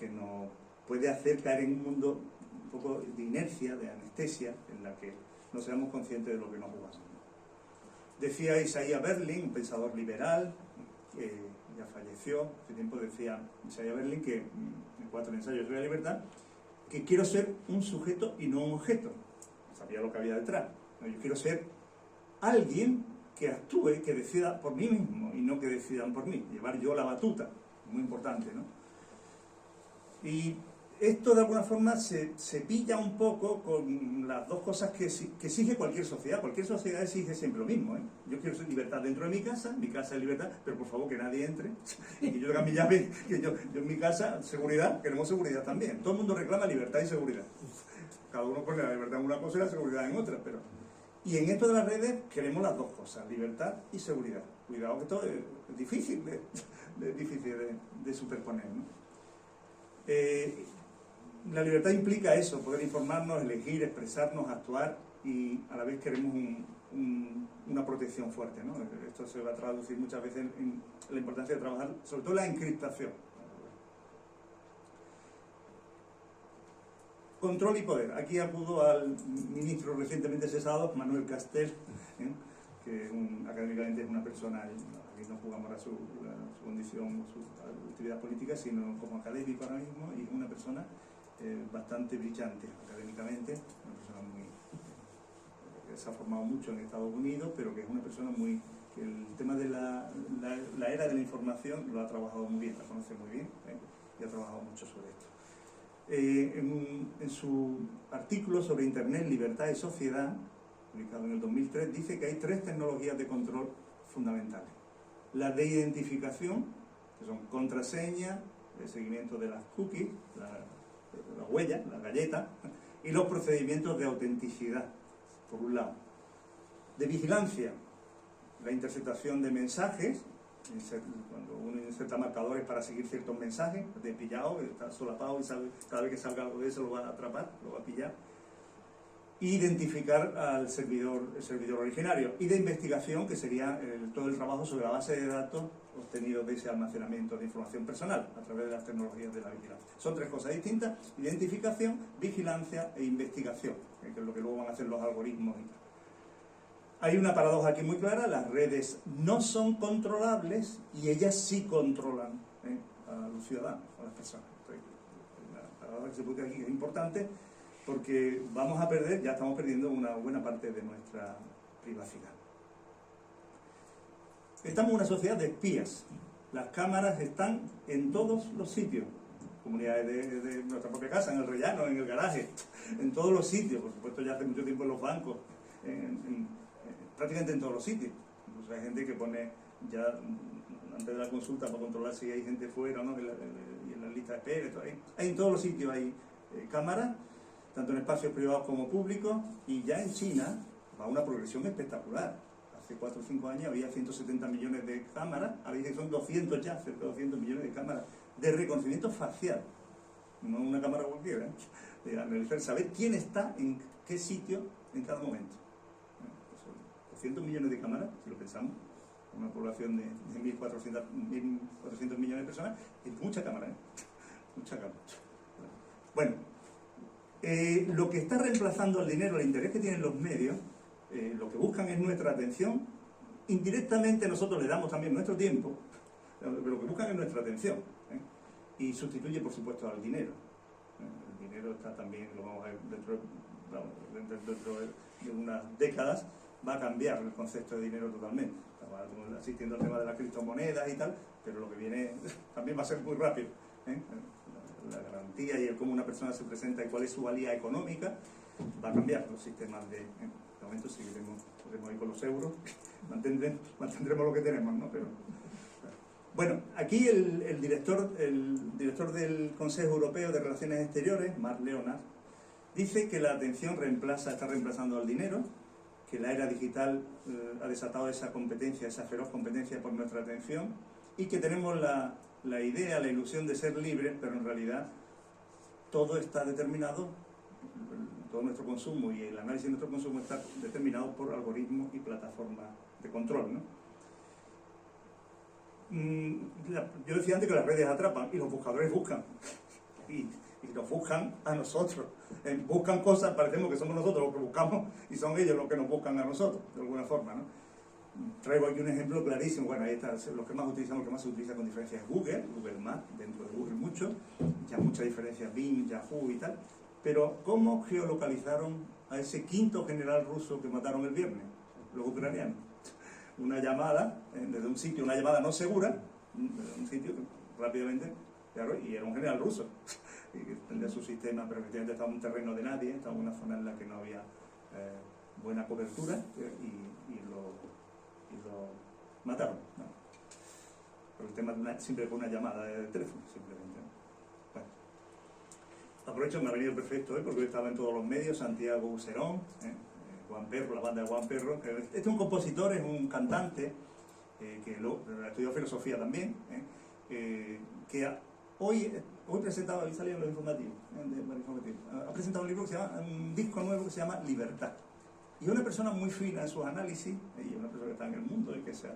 nos puede hacer caer en un mundo un poco de inercia, de anestesia, en la que no seamos conscientes de lo que nos jugamos. Decía Isaiah Berlin, un pensador liberal, que ya falleció hace tiempo, decía Isaiah Berlin, que en 4 ensayos sobre la libertad, que quiero ser un sujeto y no un objeto. Sabía lo que había detrás. Yo quiero ser alguien que actúe, que decida por mí mismo y no que decidan por mí. Llevar yo la batuta, muy importante, ¿no? Y esto de alguna forma se pilla un poco con las dos cosas que exige cualquier sociedad. Cualquier sociedad exige siempre lo mismo, ¿eh? Yo quiero ser libertad dentro de mi casa es libertad, pero por favor que nadie entre, y que yo tenga mi llave, que yo en mi casa, seguridad, queremos seguridad también. Todo el mundo reclama libertad y seguridad. Cada uno pone la libertad en una cosa y la seguridad en otra, pero... Y en esto de las redes queremos las dos cosas, libertad y seguridad. Cuidado que esto es difícil de superponer, ¿no? La libertad implica eso, poder informarnos, elegir, expresarnos, actuar, y a la vez queremos una protección fuerte, ¿no? Esto se va a traducir muchas veces en la importancia de trabajar, sobre todo la encriptación. Control y poder. Aquí acudo al ministro recientemente cesado, Manuel Castells, que académicamente es una persona, aquí no jugamos a su condición, su actividad política, sino como académico ahora mismo, y es una persona bastante brillante académicamente, una persona que se ha formado mucho en Estados Unidos, pero que es una persona que el tema de la era de la información lo ha trabajado muy bien, la conoce muy bien, y ha trabajado mucho sobre esto. En su artículo sobre Internet, Libertad y Sociedad, publicado en el 2003, dice que hay 3 tecnologías de control fundamentales. La de identificación, que son contraseñas, el seguimiento de las cookies, la huella, la galleta, y los procedimientos de autenticidad, por un lado. De vigilancia, la interceptación de mensajes, cuando uno inserta marcadores para seguir ciertos mensajes, de pillado, está solapado y cada vez que salga algo de eso lo va a atrapar, lo va a pillar. Identificar al servidor originario. Y de investigación, que sería todo el trabajo sobre la base de datos obtenidos de ese almacenamiento de información personal a través de las tecnologías de la vigilancia. Son 3 cosas distintas: identificación, vigilancia e investigación, que es lo que luego van a hacer los algoritmos y tal. Hay una paradoja aquí muy clara: las redes no son controlables y ellas sí controlan a los ciudadanos, a las personas. Entonces, la paradoja que se pone aquí es importante porque vamos a perder, ya estamos perdiendo una buena parte de nuestra privacidad. Estamos en una sociedad de espías. Las cámaras están en todos los sitios. Comunidades de nuestra propia casa, en el rellano, en el garaje, en todos los sitios. Por supuesto, ya hace mucho tiempo en los bancos, prácticamente en todos los sitios. Incluso hay gente que pone ya antes de la consulta para controlar si hay gente fuera o no, y en la lista de espera. Hay en todos los sitios hay cámaras, tanto en espacios privados como públicos, y ya en China va una progresión espectacular. Hace 4 o 5 años había 170 millones de cámaras, ahora dicen que son 200 ya, cerca de 200 millones de cámaras de reconocimiento facial, no una cámara cualquiera, de analizar, saber quién está en qué sitio en cada momento. 200 millones de cámaras, si lo pensamos, una población de 1.400 millones de personas, es mucha cámara, mucha cámara. Bueno, lo que está reemplazando el dinero, el interés que tienen los medios, lo que buscan es nuestra atención. Indirectamente nosotros le damos también nuestro tiempo, pero lo que buscan es nuestra atención, y sustituye, por supuesto, al dinero. El dinero está también, lo vamos a ver dentro de unas décadas, va a cambiar el concepto de dinero totalmente. Estamos asistiendo al tema de las criptomonedas y tal, pero lo que viene también va a ser muy rápido. La garantía y el cómo una persona se presenta y cuál es su valía económica va a cambiar. Los sistemas de momento seguiremos ir con los euros, mantendremos lo que tenemos, ¿no? Pero, bueno, aquí el director del Consejo Europeo de Relaciones Exteriores, Marc Leonard, dice que la atención está reemplazando al dinero, que la era digital ha desatado esa competencia, esa feroz competencia por nuestra atención, y que tenemos la idea, la ilusión de ser libres, pero en realidad todo está determinado, todo nuestro consumo y el análisis de nuestro consumo está determinado por algoritmos y plataformas de control, ¿no? Yo decía antes que las redes atrapan y los buscadores buscan, y nos buscan a nosotros, buscan cosas, parecemos que somos nosotros los que buscamos y son ellos los que nos buscan a nosotros, de alguna forma, ¿no? Traigo aquí un ejemplo clarísimo. Bueno, ahí está, los que más se utiliza con diferencia es Google Maps, dentro de Google mucho, ya mucha diferencia Bing, Yahoo y tal, pero ¿cómo geolocalizaron a ese quinto general ruso que mataron el viernes? Los ucranianos. Una llamada, desde un sitio, una llamada no segura, desde un sitio rápidamente, claro, y era un general ruso, y que tendría su sistema, pero efectivamente estaba en un terreno de nadie, estaba en una zona en la que no había buena cobertura, y lo mataron, ¿no? Por el tema de siempre con una llamada de teléfono, simplemente. Bueno, aprovecho, me ha venido perfecto hoy porque hoy estaba en todos los medios, Santiago Userón, Juan Perro, la banda de Juan Perro. Este es un compositor, es un cantante que estudió filosofía también, que hoy presentado, hoy salió en los informativos, ha presentado un libro que se llama, un disco nuevo que se llama Libertad. Y es una persona muy fina en sus análisis, y una persona que está en el mundo y que sea.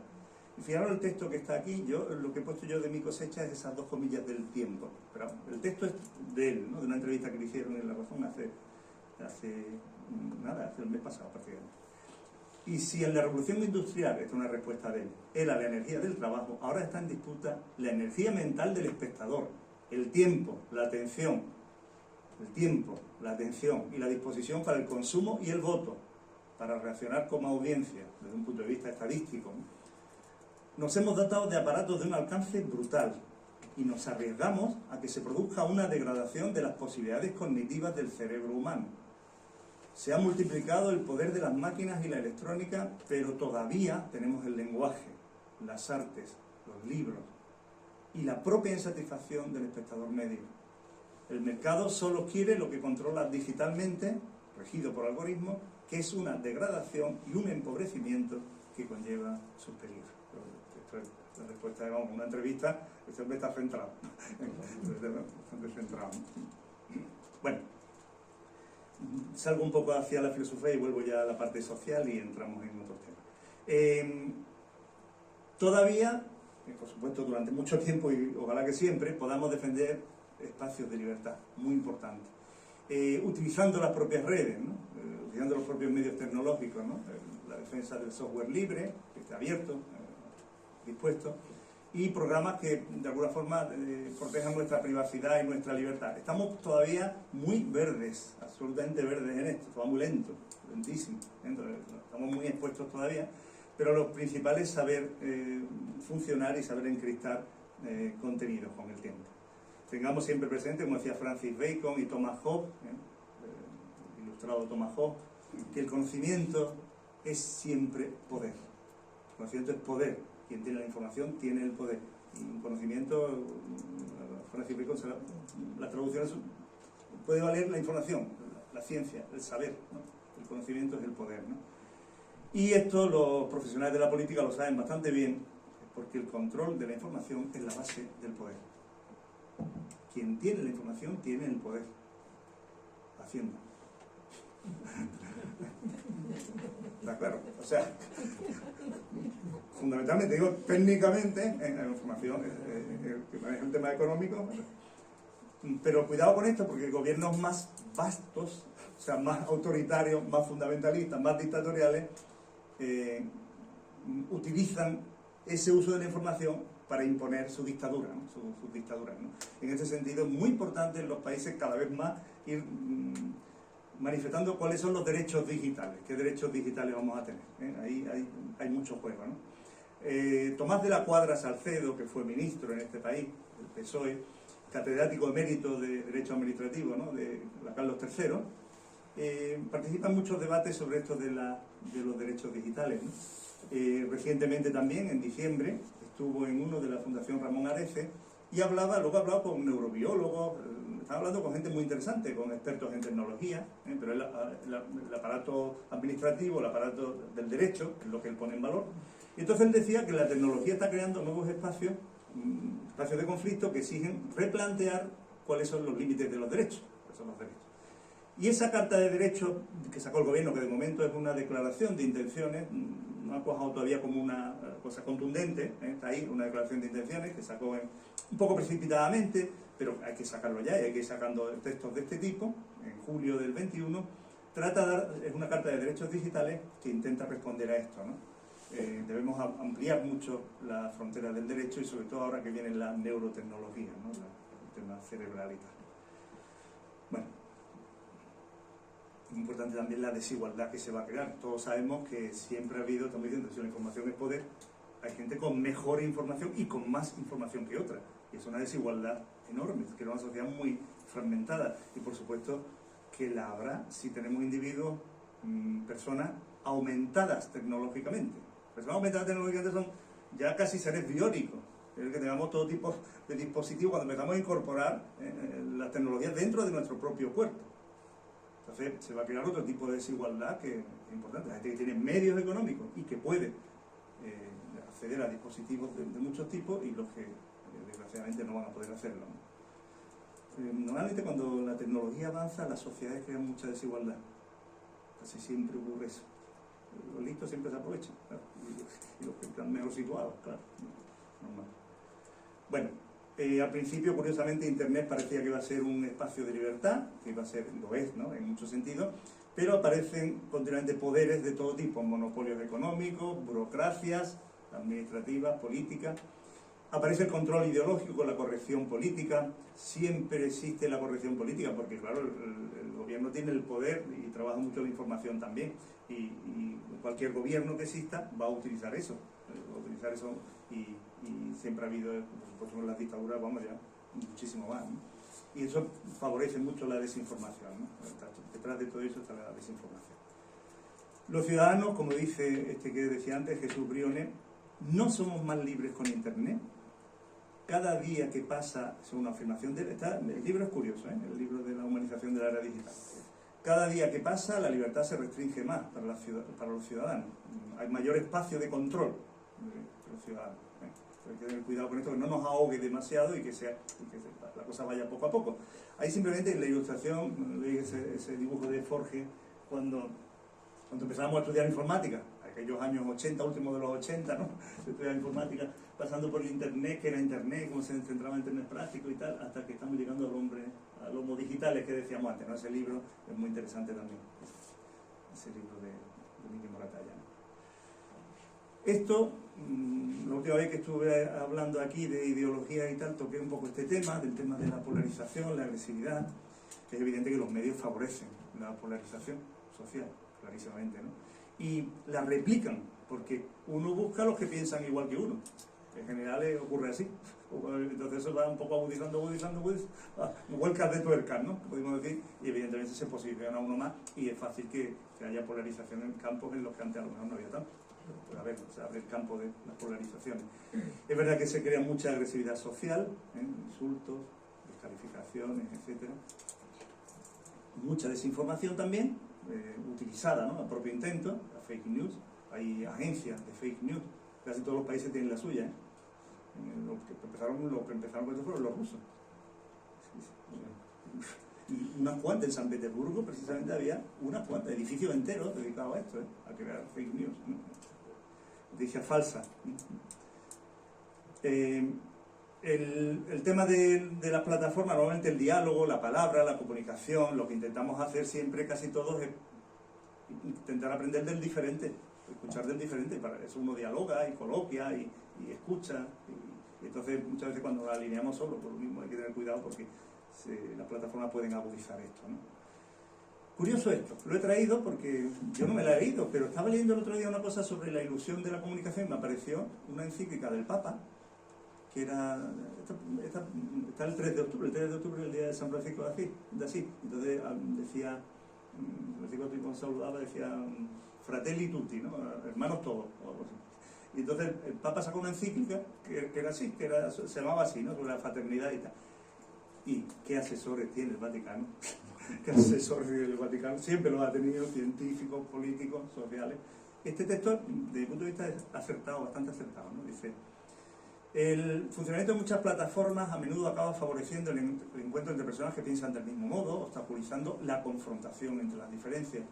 Y fijaros el texto que está aquí, lo que he puesto yo de mi cosecha es esas 2 comillas del tiempo. Pero el texto es de él, ¿no? De una entrevista que le hicieron en La Razón hace el mes pasado prácticamente. Y si en la revolución industrial, esta es una respuesta de él, era la energía del trabajo, ahora está en disputa la energía mental del espectador, el tiempo, la atención y la disposición para el consumo y el voto, para reaccionar como audiencia desde un punto de vista estadístico. Nos hemos dotado de aparatos de un alcance brutal y nos arriesgamos a que se produzca una degradación de las posibilidades cognitivas del cerebro humano. Se ha multiplicado el poder de las máquinas y la electrónica, pero todavía tenemos el lenguaje, las artes, los libros y la propia insatisfacción del espectador medio. El mercado solo quiere lo que controla digitalmente, regido por algoritmos, que es una degradación y un empobrecimiento que conlleva sus peligros. Esto es la respuesta de una entrevista, este hombre está centrado. Bueno, salgo un poco hacia la filosofía y vuelvo ya a la parte social y entramos en otros temas. Todavía, por supuesto, durante mucho tiempo y ojalá que siempre, podamos defender espacios de libertad, muy importantes. Utilizando las propias redes, ¿no? Utilizando los propios medios tecnológicos, ¿no? la defensa del software libre, que esté abierto, dispuesto, y programas que de alguna forma protejan nuestra privacidad y nuestra libertad. Estamos todavía muy verdes, absolutamente verdes en esto, todo muy lento, lentísimo, entonces, estamos muy expuestos todavía, pero lo principal es saber funcionar y saber encriptar contenidos con el tiempo. Tengamos siempre presente, como decía Francis Bacon y Thomas Hobbes, el ilustrado Thomas Hobbes, que el conocimiento es siempre poder. El conocimiento es poder. Quien tiene la información tiene el poder. Y un conocimiento, Francis Bacon, la traducción es, puede valer la información, la ciencia, el saber, ¿no? El conocimiento es el poder, ¿no? Y esto los profesionales de la política lo saben bastante bien, porque el control de la información es la base del poder. Quien tiene la información tiene el poder. Hacienda. ¿Está claro? O sea, fundamentalmente, digo, técnicamente, en la información que maneja el tema económico, pero cuidado con esto, porque gobiernos más vastos, o sea, más autoritarios, más fundamentalistas, más dictatoriales, utilizan ese uso de la información para imponer su dictadura, ¿no? sus dictaduras, ¿no? En ese sentido es muy importante en los países cada vez más ir manifestando cuáles son los derechos digitales, qué derechos digitales vamos a tener, Ahí hay mucho juego, ¿no? Tomás de la Cuadra Salcedo, que fue ministro en este país, del PSOE, catedrático emérito de Derecho Administrativo, ¿no? de la Carlos III, participa en muchos debates sobre esto de los derechos digitales, ¿no? Recientemente también, en diciembre, estuvo en uno de la Fundación Ramón Arece y luego ha hablado con neurobiólogos, está hablando con gente muy interesante, con expertos en tecnología, pero el aparato administrativo, el aparato del derecho, es lo que él pone en valor. Y entonces él decía que la tecnología está creando nuevos espacios de conflicto que exigen replantear cuáles son los límites de los derechos. Cuáles son los derechos. Y esa carta de derechos que sacó el gobierno, que de momento es una declaración de intenciones, no ha cuajado todavía como una cosa contundente, está ahí, una declaración de intenciones que sacó un poco precipitadamente, pero hay que sacarlo ya y hay que ir sacando textos de este tipo, en julio del 21, es una carta de derechos digitales que intenta responder a esto, ¿no? Debemos ampliar mucho la frontera del derecho y sobre todo ahora que viene la neurotecnología, ¿no? El tema cerebral y tal. Bueno, es importante también la desigualdad que se va a crear. Todos sabemos que siempre ha habido, estamos diciendo, si la información es poder, hay gente con mejor información y con más información que otra. Y es una desigualdad enorme, que es una sociedad muy fragmentada. Y por supuesto que la habrá si tenemos individuos, personas aumentadas tecnológicamente. Personas aumentadas tecnológicamente son ya casi seres biónicos. Es que tengamos todo tipo de dispositivos cuando empezamos a incorporar las tecnologías dentro de nuestro propio cuerpo. Entonces se va a crear otro tipo de desigualdad que es importante. La gente que tiene medios económicos y que puede acceder a dispositivos de muchos tipos y los que desgraciadamente no van a poder hacerlo, ¿no? Normalmente cuando la tecnología avanza, las sociedades crean mucha desigualdad. Casi siempre ocurre eso. Los listos siempre se aprovechan, claro, y los que están mejor situados, claro, normal. Bueno, al principio, curiosamente, Internet parecía que iba a ser un espacio de libertad, que iba a ser, lo es, ¿no?, en muchos sentidos, pero aparecen continuamente poderes de todo tipo, monopolios económicos, burocracias administrativas, políticas. Aparece el control ideológico, la corrección política. Siempre existe la corrección política, porque claro, el gobierno tiene el poder y trabaja mucho la información también. Y cualquier gobierno que exista va a utilizar eso. Y siempre ha habido, por supuesto, en las dictaduras, vamos ya, muchísimo más, ¿no? Y eso favorece mucho la desinformación, ¿no? Detrás de todo eso está la desinformación. Los ciudadanos, como dice que decía antes, Jesús Briones, no somos más libres con Internet. Cada día que pasa, es una afirmación el libro es curioso, el libro de la humanización de la era digital. Cada día que pasa, la libertad se restringe más para los ciudadanos. Hay mayor espacio de control de los ciudadanos. Hay que tener cuidado con esto, que no nos ahogue demasiado y que la cosa vaya poco a poco. Ahí simplemente en la ilustración, veis ese dibujo de Forge, cuando empezamos a estudiar informática, aquellos años 80, últimos de los 80, ¿no? Se estudiaba informática, pasando por el Internet, que era Internet, cómo se centraba en Internet práctico y tal, hasta que estamos llegando a los homos digitales que decíamos antes, ¿no? Ese libro es muy interesante también, ese libro de Miki Moratalla, ¿no? Esto, la última vez que estuve hablando aquí de ideología y tal, toqué un poco este tema, del tema de la polarización, la agresividad. Es evidente que los medios favorecen la polarización social, clarísimamente, ¿no? Y la replican, porque uno busca a los que piensan igual que uno. En general ocurre así. Entonces eso va un poco agudizando, vuelcas de tuercas, ¿no? Podemos decir, y evidentemente se posiciona uno más y es fácil que haya polarización en campos en los que antes a lo mejor no había tanto. Puede haber, o sea, el campo de las polarizaciones. Es verdad que se crea mucha agresividad social, insultos, descalificaciones, etc. Mucha desinformación también, utilizada, ¿no? A propio intento, la fake news. Hay agencias de fake news, casi todos los países tienen la suya, Los que empezaron con esto fueron los rusos. Y unas cuantas en San Petersburgo, precisamente había unas cuantas, edificios enteros dedicados a esto, a crear fake news, ¿no? Noticias falsas. El tema de las plataformas, normalmente el diálogo, la palabra, la comunicación, lo que intentamos hacer siempre, casi todos, es intentar aprender del diferente, escuchar del diferente. Para eso uno dialoga y coloquia y escucha. Y entonces, muchas veces cuando nos alineamos solo, por lo mismo hay que tener cuidado porque las plataformas pueden agudizar esto, ¿no? Curioso esto, lo he traído porque yo no me la he leído, pero estaba leyendo el otro día una cosa sobre la ilusión de la comunicación y me apareció una encíclica del Papa, que era, está el 3 de octubre, el día de San Francisco de Asís. Entonces decía, Francisco saludaba, decía fratelli tutti, ¿no? Hermanos todos, o algo así. Y entonces el Papa sacó una encíclica que era así, se llamaba así, ¿no? Sobre la fraternidad y tal. ¿Y qué asesores tiene el Vaticano? ¿Qué asesores tiene el Vaticano? Siempre los ha tenido, científicos, políticos, sociales. Este texto, desde mi punto de vista, es acertado, bastante acertado, ¿no? Dice: el funcionamiento de muchas plataformas a menudo acaba favoreciendo el encuentro entre personas que piensan del mismo modo, obstaculizando la confrontación entre las diferencias.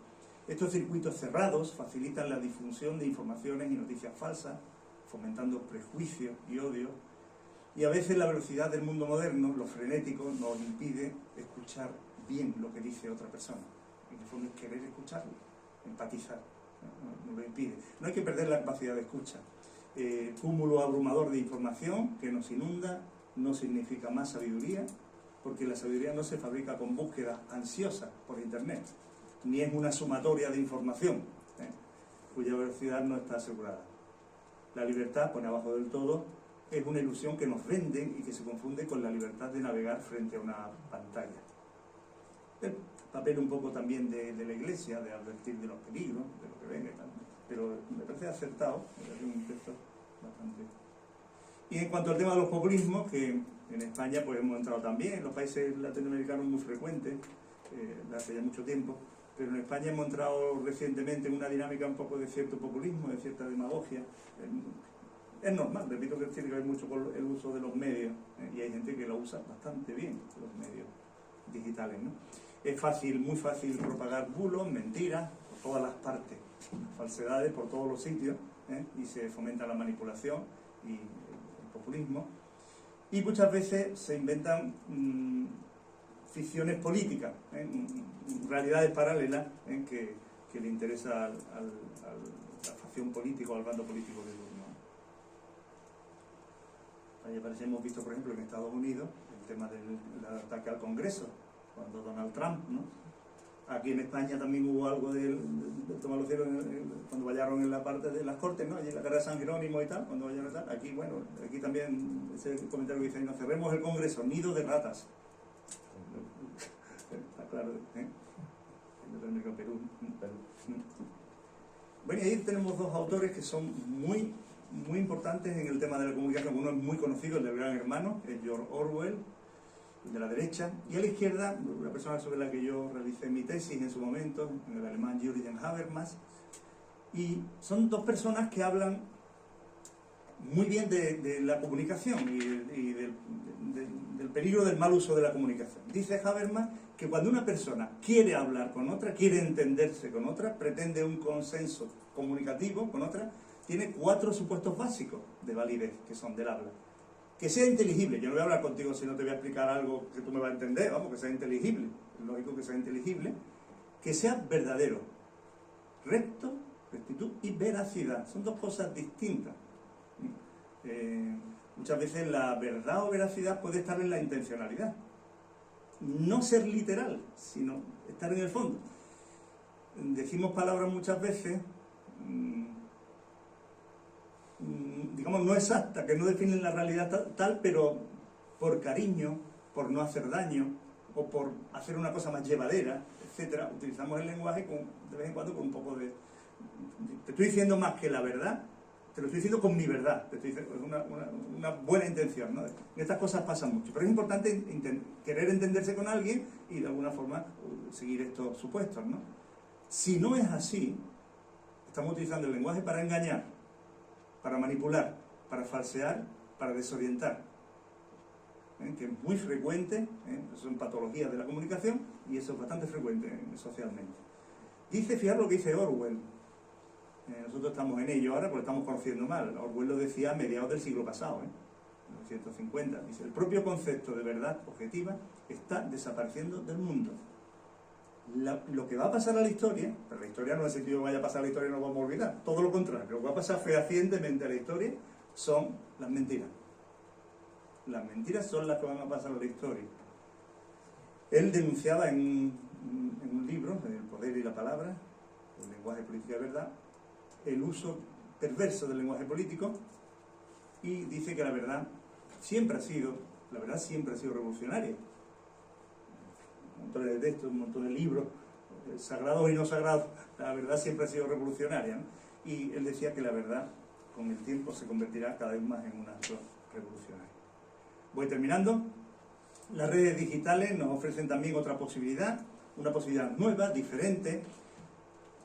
Estos circuitos cerrados facilitan la difusión de informaciones y noticias falsas, fomentando prejuicios y odio. Y a veces la velocidad del mundo moderno, lo frenético, nos impide escuchar bien lo que dice otra persona. En el fondo es querer escucharlo, empatizar, no lo impide. No hay que perder la capacidad de escucha. Cúmulo abrumador de información que nos inunda no significa más sabiduría, porque la sabiduría no se fabrica con búsqueda ansiosa por internet, ni es una sumatoria de información, cuya velocidad no está asegurada. La libertad, pone abajo del todo, es una ilusión que nos venden y que se confunde con la libertad de navegar frente a una pantalla. El papel un poco también de la Iglesia, de advertir de los peligros, de lo que venga y tal, pero me parece acertado, me parece un texto bastante. Y en cuanto al tema de los populismos, que en España pues hemos entrado también, en los países latinoamericanos muy frecuentes, hace ya mucho tiempo, pero en España hemos entrado recientemente en una dinámica un poco de cierto populismo, de cierta demagogia. Es normal, repito que tiene que ver mucho con el uso de los medios, y hay gente que lo usa bastante bien, los medios digitales, ¿no? Es fácil, muy fácil propagar bulos, mentiras, por todas las partes, falsedades por todos los sitios, y se fomenta la manipulación y el populismo. Y muchas veces se inventan ficciones políticas, realidades paralelas que le interesa a la facción política o al bando político de turno. Ahí parece, hemos visto, por ejemplo, en Estados Unidos el tema del ataque al Congreso, cuando Donald Trump, ¿no? Aquí en España también hubo algo de tomar los cielos cuando vallaron en la parte de las Cortes, ¿no? Allí en la carrera de San Jerónimo y tal, cuando vallaron y tal. Aquí, bueno, aquí también ese comentario que dice: no cerremos el Congreso, nido de ratas. Está claro, en Perú. Bueno, y ahí tenemos dos autores que son muy importantes en el tema de la comunicación. Uno es muy conocido, el del Gran Hermano, es George Orwell, de la derecha, y a la izquierda, una persona sobre la que yo realicé mi tesis en su momento, en el alemán Jürgen Habermas, y son dos personas que hablan muy bien de la comunicación y del peligro del mal uso de la comunicación. Dice Habermas que cuando una persona quiere hablar con otra, quiere entenderse con otra, pretende un consenso comunicativo con otra, tiene 4 supuestos básicos de validez, que son del habla. Que sea inteligible. Yo no voy a hablar contigo si no te voy a explicar algo que tú me vas a entender, vamos, que sea inteligible. Es lógico que sea inteligible. Que sea verdadero, recto Rectitud y veracidad. Son dos cosas distintas. Muchas veces la verdad o veracidad puede estar en la intencionalidad. No ser literal, sino estar en el fondo. Decimos palabras muchas veces, digamos, no exactas, que no definen la realidad tal, pero por cariño, por no hacer daño, o por hacer una cosa más llevadera, etcétera, utilizamos el lenguaje de vez en cuando con un poco de... Te estoy diciendo más que la verdad, te lo estoy diciendo con mi verdad, te estoy diciendo una buena intención, ¿no? Estas cosas pasan mucho, pero es importante querer entenderse con alguien y de alguna forma seguir estos supuestos, ¿no? Si no es así, estamos utilizando el lenguaje para engañar, para manipular, para falsear, para desorientar, que es muy frecuente, son patologías de la comunicación y eso es bastante frecuente socialmente. Fijaros lo que dice Orwell. Nosotros estamos en ello ahora porque estamos conociendo mal. Orwell lo decía a mediados del siglo pasado, 1950. Dice, el propio concepto de verdad objetiva está desapareciendo del mundo. Lo que va a pasar a la historia, pero la historia no es el que vaya a pasar a la historia y no vamos a olvidar, todo lo contrario, lo que va a pasar fehacientemente a la historia son las mentiras. Las mentiras son las que van a pasar a la historia. Él denunciaba en un libro, El poder y la palabra, el lenguaje político de verdad, el uso perverso del lenguaje político y dice que la verdad siempre ha sido revolucionaria. Un montón de textos, un montón de libros, sagrados y no sagrados, la verdad siempre ha sido revolucionaria, ¿no? Y él decía que la verdad con el tiempo se convertirá cada vez más en un acto revolucionario. Voy terminando. Las redes digitales nos ofrecen también otra posibilidad, una posibilidad nueva, diferente,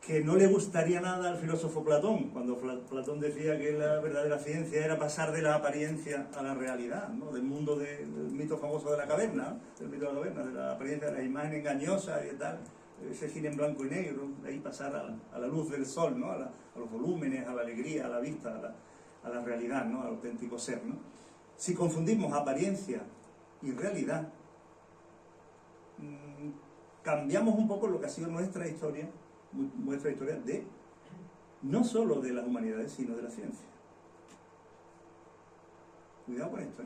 que no le gustaría nada al filósofo Platón, cuando Platón decía que la verdadera ciencia era pasar de la apariencia a la realidad, ¿no? Del mundo del mito famoso de la caverna, de la apariencia de la imagen engañosa y tal, ese cine en blanco y negro, de ahí pasar a la luz del sol, ¿no? A los volúmenes, a la alegría, a la vista, a la realidad, ¿no? Al auténtico ser, ¿no? Si confundimos apariencia y realidad, cambiamos un poco lo que ha sido nuestra historia de no solo de las humanidades, sino de la ciencia. Cuidado con esto,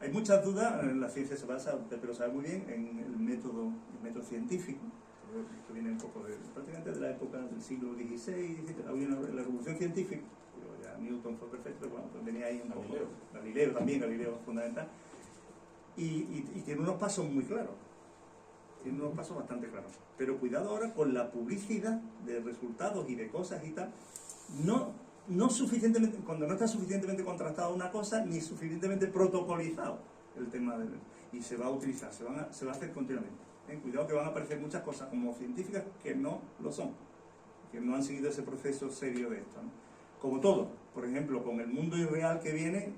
Hay muchas dudas, la ciencia se basa, Pepe lo sabe muy bien, en el método científico. Esto viene un poco prácticamente de la época del siglo XVI, había la revolución científica, pero ya Newton fue perfecto, pero bueno, pues venía ahí un poco, Galileo es fundamental, y tiene unos pasos muy claros. Tiene unos pasos bastante claros. Pero cuidado ahora con la publicidad de resultados y de cosas y tal. No suficientemente, cuando no está suficientemente contrastado una cosa, ni suficientemente protocolizado el tema y se va a utilizar, se va a hacer continuamente. Cuidado que van a aparecer muchas cosas como científicas que no lo son, que no han seguido ese proceso serio de esto, ¿no? Como todo, por ejemplo, con el mundo irreal que viene,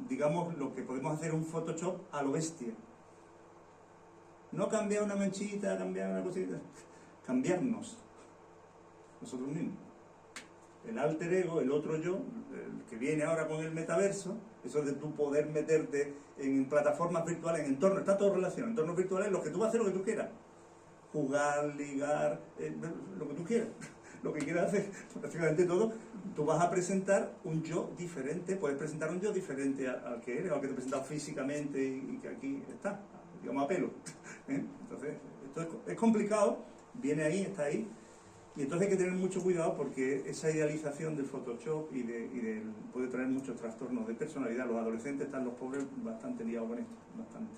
digamos, lo que podemos hacer es un Photoshop a lo bestia. No cambiar una manchita, cambiar una cosita. Cambiarnos. Nosotros mismos. El alter ego, el otro yo, el que viene ahora con el metaverso, eso de tú poder meterte en plataformas virtuales, en entornos, está todo relacionado, entornos virtuales, lo que tú vas a hacer, lo que tú quieras. Jugar, ligar, lo que tú quieras. Lo que quieras hacer, prácticamente todo. Tú vas a presentar un yo diferente, puedes presentar un yo diferente al que eres, al que te he presentado físicamente y que aquí está, digamos a pelo. Entonces, esto es complicado, viene ahí, está ahí, y entonces hay que tener mucho cuidado porque esa idealización del Photoshop puede traer muchos trastornos de personalidad. Los adolescentes están, los pobres, bastante liados con esto, bastante.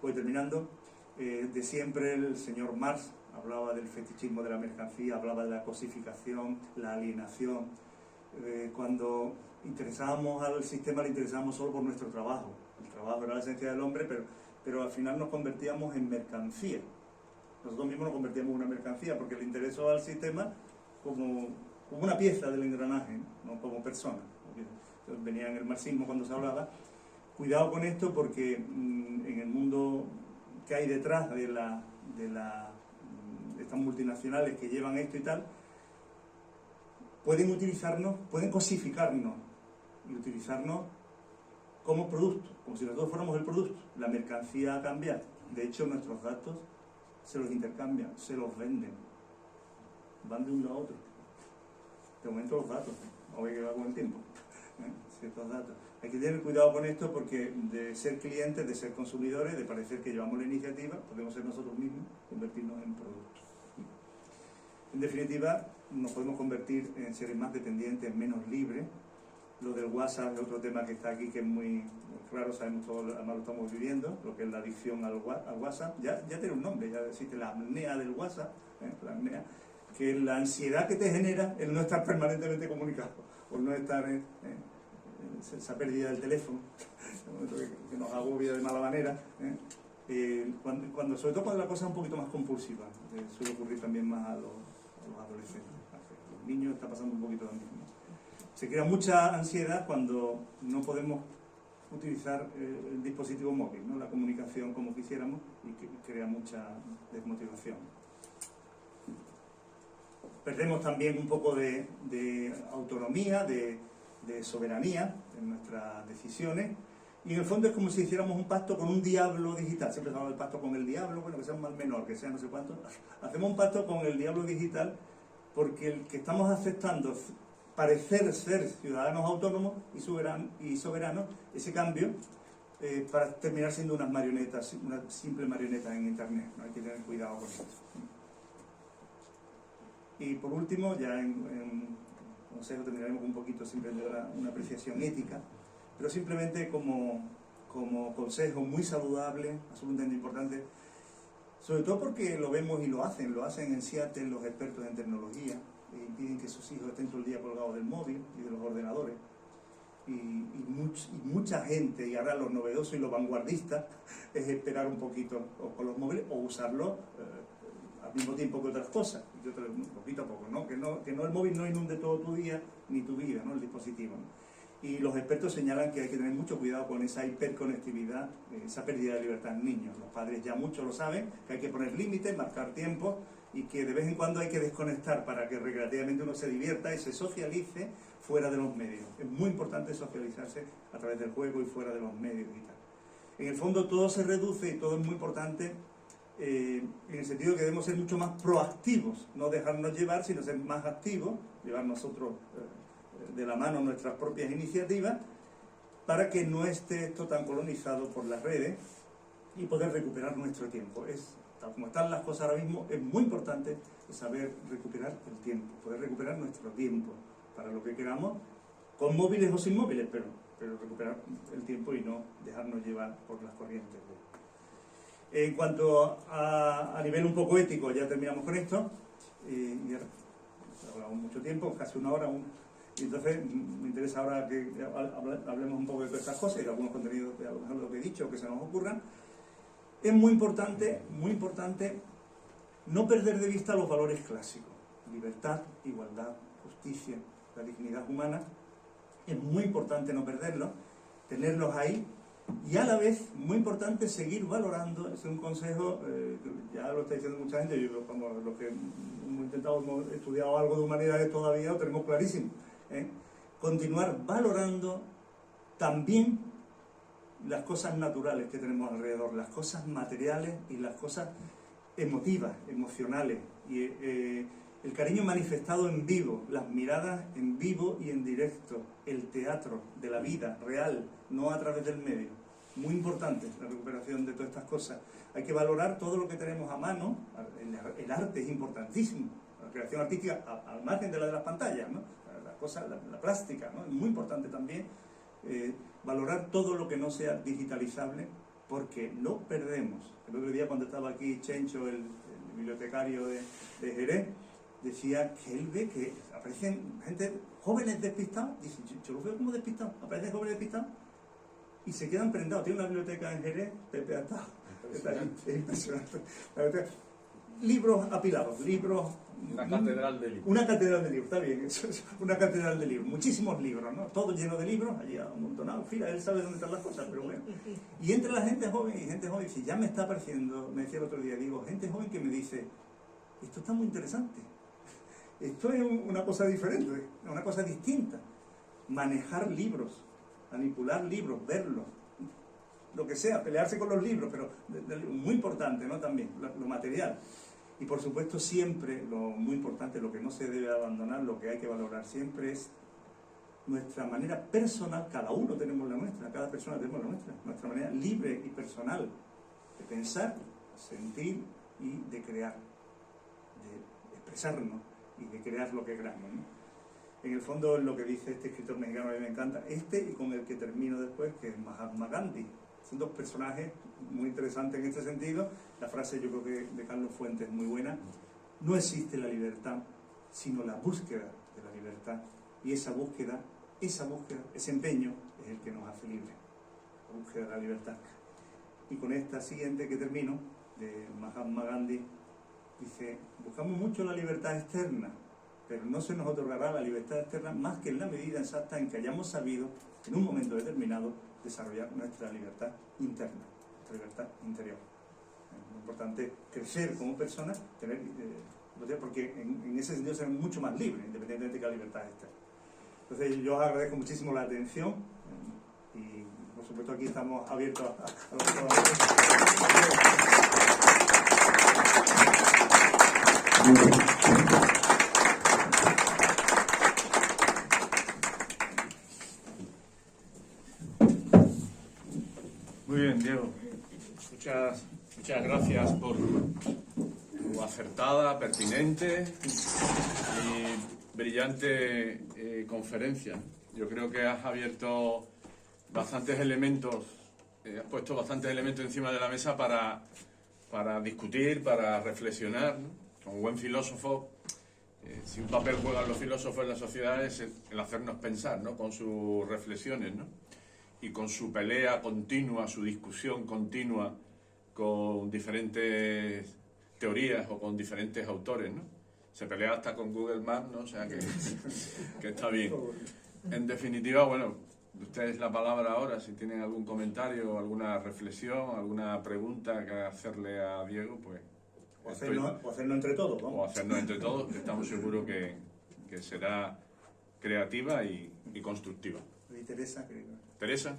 Voy terminando. De siempre el señor Marx hablaba del fetichismo de la mercancía, hablaba de la cosificación, la alienación. Cuando interesábamos al sistema, le interesábamos solo por nuestro trabajo. El trabajo era la esencia del hombre, pero al final nos convertíamos en mercancía. Nosotros mismos nos convertíamos en una mercancía porque le interesó al sistema como una pieza del engranaje, no como persona. Entonces venía en el marxismo cuando se hablaba. Cuidado con esto porque en el mundo que hay detrás de estas multinacionales que llevan esto y tal, pueden utilizarnos, pueden cosificarnos y utilizarnos como producto, como si nosotros fuéramos el producto. La mercancía ha cambiado. De hecho, nuestros datos se los intercambian, se los venden, van de uno a otro. De momento los datos, a ver qué va con el tiempo, ciertos datos. Hay que tener cuidado con esto porque de ser clientes, de ser consumidores, de parecer que llevamos la iniciativa, podemos ser nosotros mismos, convertirnos en productos. En definitiva, nos podemos convertir en seres más dependientes, menos libres. Lo del WhatsApp es otro tema que está aquí, que es muy claro, sabemos todos, además lo estamos viviendo, lo que es la adicción al WhatsApp. Ya tiene un nombre, ya existe la apnea del WhatsApp, la apnea, que es la ansiedad que te genera el no estar permanentemente comunicado, o no estar en esa pérdida del teléfono, que nos agobia de mala manera, sobre todo cuando la cosa es un poquito más compulsiva, suele ocurrir también más a los adolescentes. A los niños está pasando un poquito lo mismo. Se crea mucha ansiedad cuando no podemos utilizar el dispositivo móvil, ¿no? La comunicación como quisiéramos, y que crea mucha desmotivación. Perdemos también un poco de autonomía, de soberanía en nuestras decisiones, y en el fondo es como si hiciéramos un pacto con un diablo digital. Siempre se habla del pacto con el diablo, bueno, que sea un mal menor, que sea no sé cuánto. Hacemos un pacto con el diablo digital porque el que estamos aceptando parecer ser ciudadanos autónomos y soberanos, ese cambio, para terminar siendo unas marionetas, una simple marioneta en Internet, ¿no? Hay que tener cuidado con esto. Y por último, ya en consejo terminaremos un poquito siempre de una apreciación ética, pero simplemente como consejo muy saludable, absolutamente importante, sobre todo porque lo vemos y lo hacen en Seattle los expertos en tecnología, impiden que sus hijos estén todo el día colgados del móvil y de los ordenadores, y mucha gente, y ahora lo novedoso y lo vanguardista es esperar un poquito con los móviles o usarlos al mismo tiempo que otras cosas, poquito a poco, ¿no? Que no el móvil no inunde todo tu día ni tu vida, ¿no? El dispositivo, ¿no? Y los expertos señalan que hay que tener mucho cuidado con esa hiperconectividad, esa pérdida de libertad en niños. Los padres ya mucho lo saben, que hay que poner límites, marcar tiempos, y que de vez en cuando hay que desconectar para que recreativamente uno se divierta y se socialice fuera de los medios. Es muy importante socializarse a través del juego y fuera de los medios y tal. En el fondo todo se reduce y todo es muy importante en el sentido de que debemos ser mucho más proactivos, no dejarnos llevar, sino ser más activos, llevar nosotros de la mano nuestras propias iniciativas, para que no esté esto tan colonizado por las redes y poder recuperar nuestro tiempo. Como están las cosas ahora mismo, es muy importante saber recuperar el tiempo, poder recuperar nuestro tiempo para lo que queramos, con móviles o sin móviles, pero recuperar el tiempo y no dejarnos llevar por las corrientes. En cuanto a nivel un poco ético, ya terminamos con esto, y hablamos mucho tiempo, casi una hora, y entonces me interesa ahora que hablemos un poco de todas estas cosas y de algunos contenidos de lo que he dicho, que se nos ocurran. Es muy importante no perder de vista los valores clásicos: libertad, igualdad, justicia, la dignidad humana. Es muy importante no perderlos, tenerlos ahí, y a la vez muy importante seguir valorando. Es un consejo, ya lo está diciendo mucha gente, yo, como los que hemos estudiado algo de humanidades todavía lo tenemos clarísimo, continuar valorando también las cosas naturales que tenemos alrededor, las cosas materiales y las cosas emotivas, emocionales, y el cariño manifestado en vivo, las miradas en vivo y en directo, el teatro de la vida real, no a través del medio. Muy importante la recuperación de todas estas cosas. Hay que valorar todo lo que tenemos a mano. El arte es importantísimo, la creación artística al margen de las pantallas, ¿no? La plástica, ¿no? Es muy importante también valorar todo lo que no sea digitalizable, porque lo perdemos. El otro día, cuando estaba aquí Chencho, el bibliotecario de Jerez, decía que él ve que aparecen gente, jóvenes despistados. Dice, yo los veo como despistados, aparecen jóvenes despistados y se quedan prendados. Tiene una biblioteca en Jerez, Pepe ha estado, es impresionante. Libros apilados, libros... Una catedral de libros. Una catedral de libros, está bien, eso es una catedral de libros, muchísimos libros, ¿no? Todo lleno de libros, allí amontonado, en fila, él sabe dónde están las cosas, pero bueno. Y entre la gente joven y gente joven, si ya me está apareciendo, me decía el otro día, digo, gente joven que me dice, esto está muy interesante, esto es una cosa diferente, una cosa distinta. Manejar libros, manipular libros, verlos, lo que sea, pelearse con los libros, pero muy importante, ¿no? También, lo material. Y por supuesto siempre, lo muy importante, lo que no se debe abandonar, lo que hay que valorar siempre es nuestra manera personal. Cada uno tenemos la nuestra, cada persona tenemos la nuestra manera libre y personal de pensar, sentir y de crear, de expresarnos y de crear lo que queramos, ¿no? En el fondo, lo que dice este escritor mexicano a mí me encanta, y con el que termino después, que es Mahatma Gandhi. Son dos personajes muy interesantes en este sentido. La frase, yo creo que de Carlos Fuentes, es muy buena. No existe la libertad, sino la búsqueda de la libertad. Y esa búsqueda, ese empeño, es el que nos hace libres. La búsqueda de la libertad. Y con esta siguiente que termino, de Mahatma Gandhi, dice: buscamos mucho la libertad externa, pero no se nos otorgará la libertad externa más que en la medida exacta en que hayamos sabido, en un momento determinado, desarrollar nuestra libertad interna, nuestra libertad interior. Es muy importante crecer como persona, porque en ese sentido ser mucho más libre, independientemente de que la libertad externa. Entonces yo os agradezco muchísimo la atención y por supuesto aquí estamos abiertos a los Muy bien, Diego. Muchas gracias por tu acertada, pertinente y brillante conferencia. Yo creo que has abierto bastantes elementos, has puesto bastantes elementos encima de la mesa para discutir, para reflexionar, ¿no? Como buen filósofo, si un papel juegan los filósofos en la sociedad es el hacernos pensar, ¿no? Con sus reflexiones, ¿no? Y con su pelea continua, su discusión continua con diferentes teorías o con diferentes autores, ¿no? Se pelea hasta con Google Maps, ¿no? O sea que está bien. En definitiva, bueno, ustedes la palabra ahora, si tienen algún comentario, alguna reflexión, alguna pregunta que hacerle a Diego, pues... O hacernos entre todos, ¿no? O hacernos entre todos, que estamos seguros que será creativa y constructiva. Y Teresa, creo. ¿Teresa?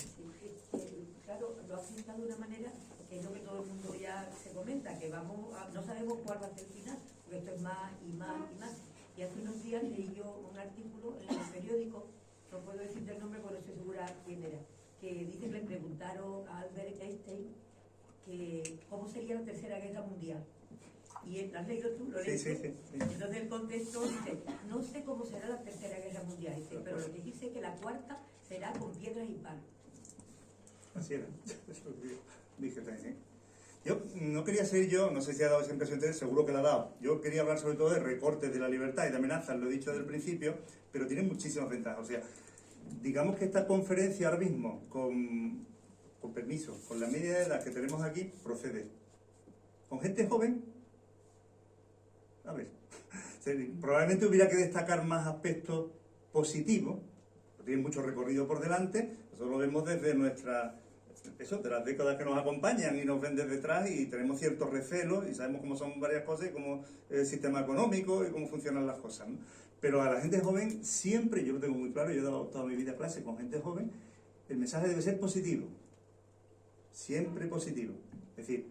Claro, lo has pintado de una manera que es lo que todo el mundo ya se comenta, que no sabemos cuál va a ser el final, porque esto es más y más y más. Y hace unos días leí yo un artículo en el periódico, no puedo decirte el nombre porque no estoy segura quién era, que dice que le preguntaron a Albert Einstein que cómo sería la Tercera Guerra Mundial. Y ¿lo has leído tú? ¿Lo leíste? Sí. Entonces el contexto dice, no sé cómo será la Tercera Guerra Mundial, dice, pero lo que dice es que la cuarta será con piedras y palos. Así era, eso dije también. Yo no quería ser no sé si ha dado esa impresión, seguro que la ha dado. Yo quería hablar sobre todo de recortes de la libertad y de amenazas, lo he dicho desde el principio, pero tiene muchísimas ventajas. O sea, digamos que esta conferencia ahora mismo, con permiso, con la media de edad que tenemos aquí, procede. Con gente joven, a ver, probablemente hubiera que destacar más aspectos positivos, tiene mucho recorrido por delante, nosotros lo vemos desde de las décadas que nos acompañan y nos ven desde detrás y tenemos ciertos recelos y sabemos cómo son varias cosas y cómo es el sistema económico y cómo funcionan las cosas, ¿no? Pero a la gente joven siempre, yo lo tengo muy claro, yo he dado toda mi vida clase con gente joven, el mensaje debe ser positivo, siempre positivo. Es decir,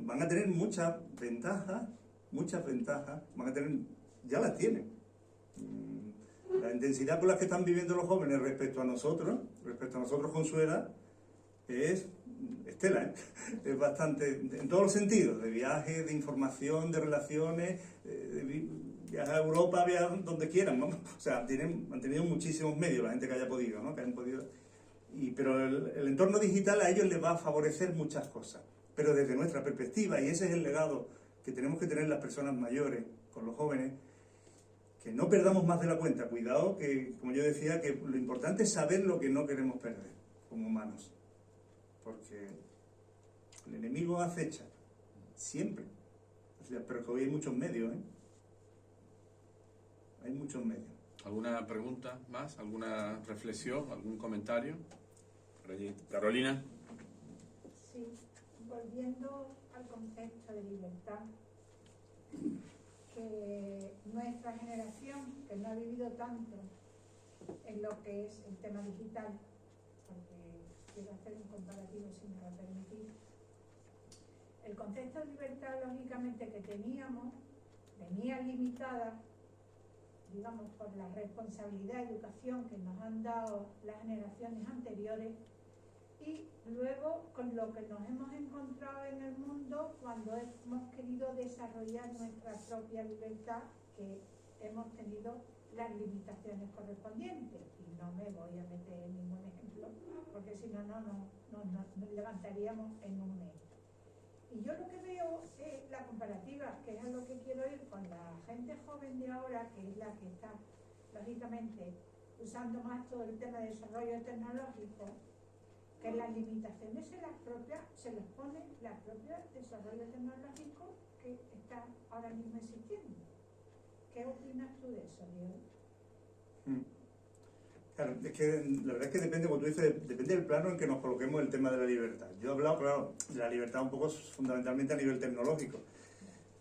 van a tener muchas ventajas, ya las tienen. La intensidad con la que están viviendo los jóvenes respecto a nosotros con su edad, es tela, ¿eh? Es bastante, en todos los sentidos, de viajes, de información, de relaciones, de viajar a Europa, viajar donde quieran, ¿no? O sea, han tenido muchísimos medios, la gente que haya podido, ¿no? Pero el entorno digital a ellos les va a favorecer muchas cosas, pero desde nuestra perspectiva, y ese es el legado que tenemos que tener las personas mayores con los jóvenes, que no perdamos más de la cuenta. Cuidado, que como yo decía, que lo importante es saber lo que no queremos perder como humanos, porque el enemigo acecha siempre. O sea, pero que hoy hay muchos medios, ¿eh? Hay muchos medios. ¿Alguna pregunta más? ¿Alguna reflexión? ¿Algún comentario? Por allí. Carolina. Sí, volviendo al concepto de libertad, que nuestra generación, que no ha vivido tanto en lo que es el tema digital, porque quiero hacer un comparativo, si me lo permitís, el concepto de libertad, lógicamente, que teníamos, venía limitada, digamos, por la responsabilidad de educación que nos han dado las generaciones anteriores, y luego con lo que nos hemos encontrado en el mundo cuando hemos querido desarrollar nuestra propia libertad, que hemos tenido las limitaciones correspondientes. Y no me voy a meter en ningún ejemplo, porque si no, nos levantaríamos en un mes. Y yo lo que veo es la comparativa, que es a lo que quiero ir con la gente joven de ahora, que es la que está, lógicamente, usando más todo el tema de desarrollo tecnológico, que las limitaciones se les pone la propia desarrollo tecnológico que está ahora mismo existiendo. ¿Qué opinas tú de eso, Diego? Claro, es que la verdad es que depende, como tú dices, depende del plano en que nos coloquemos el tema de la libertad. Yo he hablado, claro, de la libertad un poco fundamentalmente a nivel tecnológico,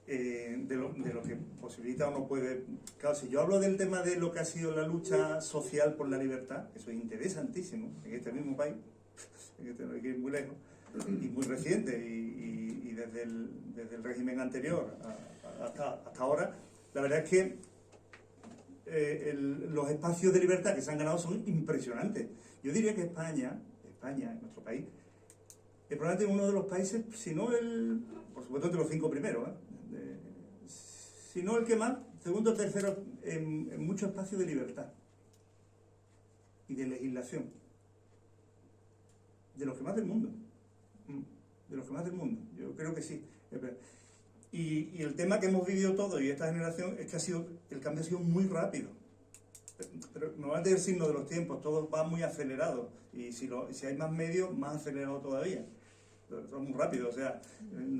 de lo que posibilita o no puede. Claro, si yo hablo del tema de lo que ha sido la lucha social por la libertad, eso es interesantísimo en este mismo país, en este, no hay que ir muy lejos, y muy reciente, y desde el régimen anterior hasta ahora, la verdad es que los espacios de libertad que se han ganado son impresionantes. Yo diría que España, nuestro país, es probablemente uno de los países, si no por supuesto entre los 5 primeros, si no el que más, segundo o tercero en muchos espacios de libertad y de legislación. De los que más del mundo. De los que más del mundo. Yo creo que sí. Y el tema que hemos vivido todos y esta generación es que el cambio ha sido muy rápido. Pero normalmente es el signo de los tiempos, todo va muy acelerado. Y si hay más medios, más acelerado todavía. Todo muy rápido. O sea,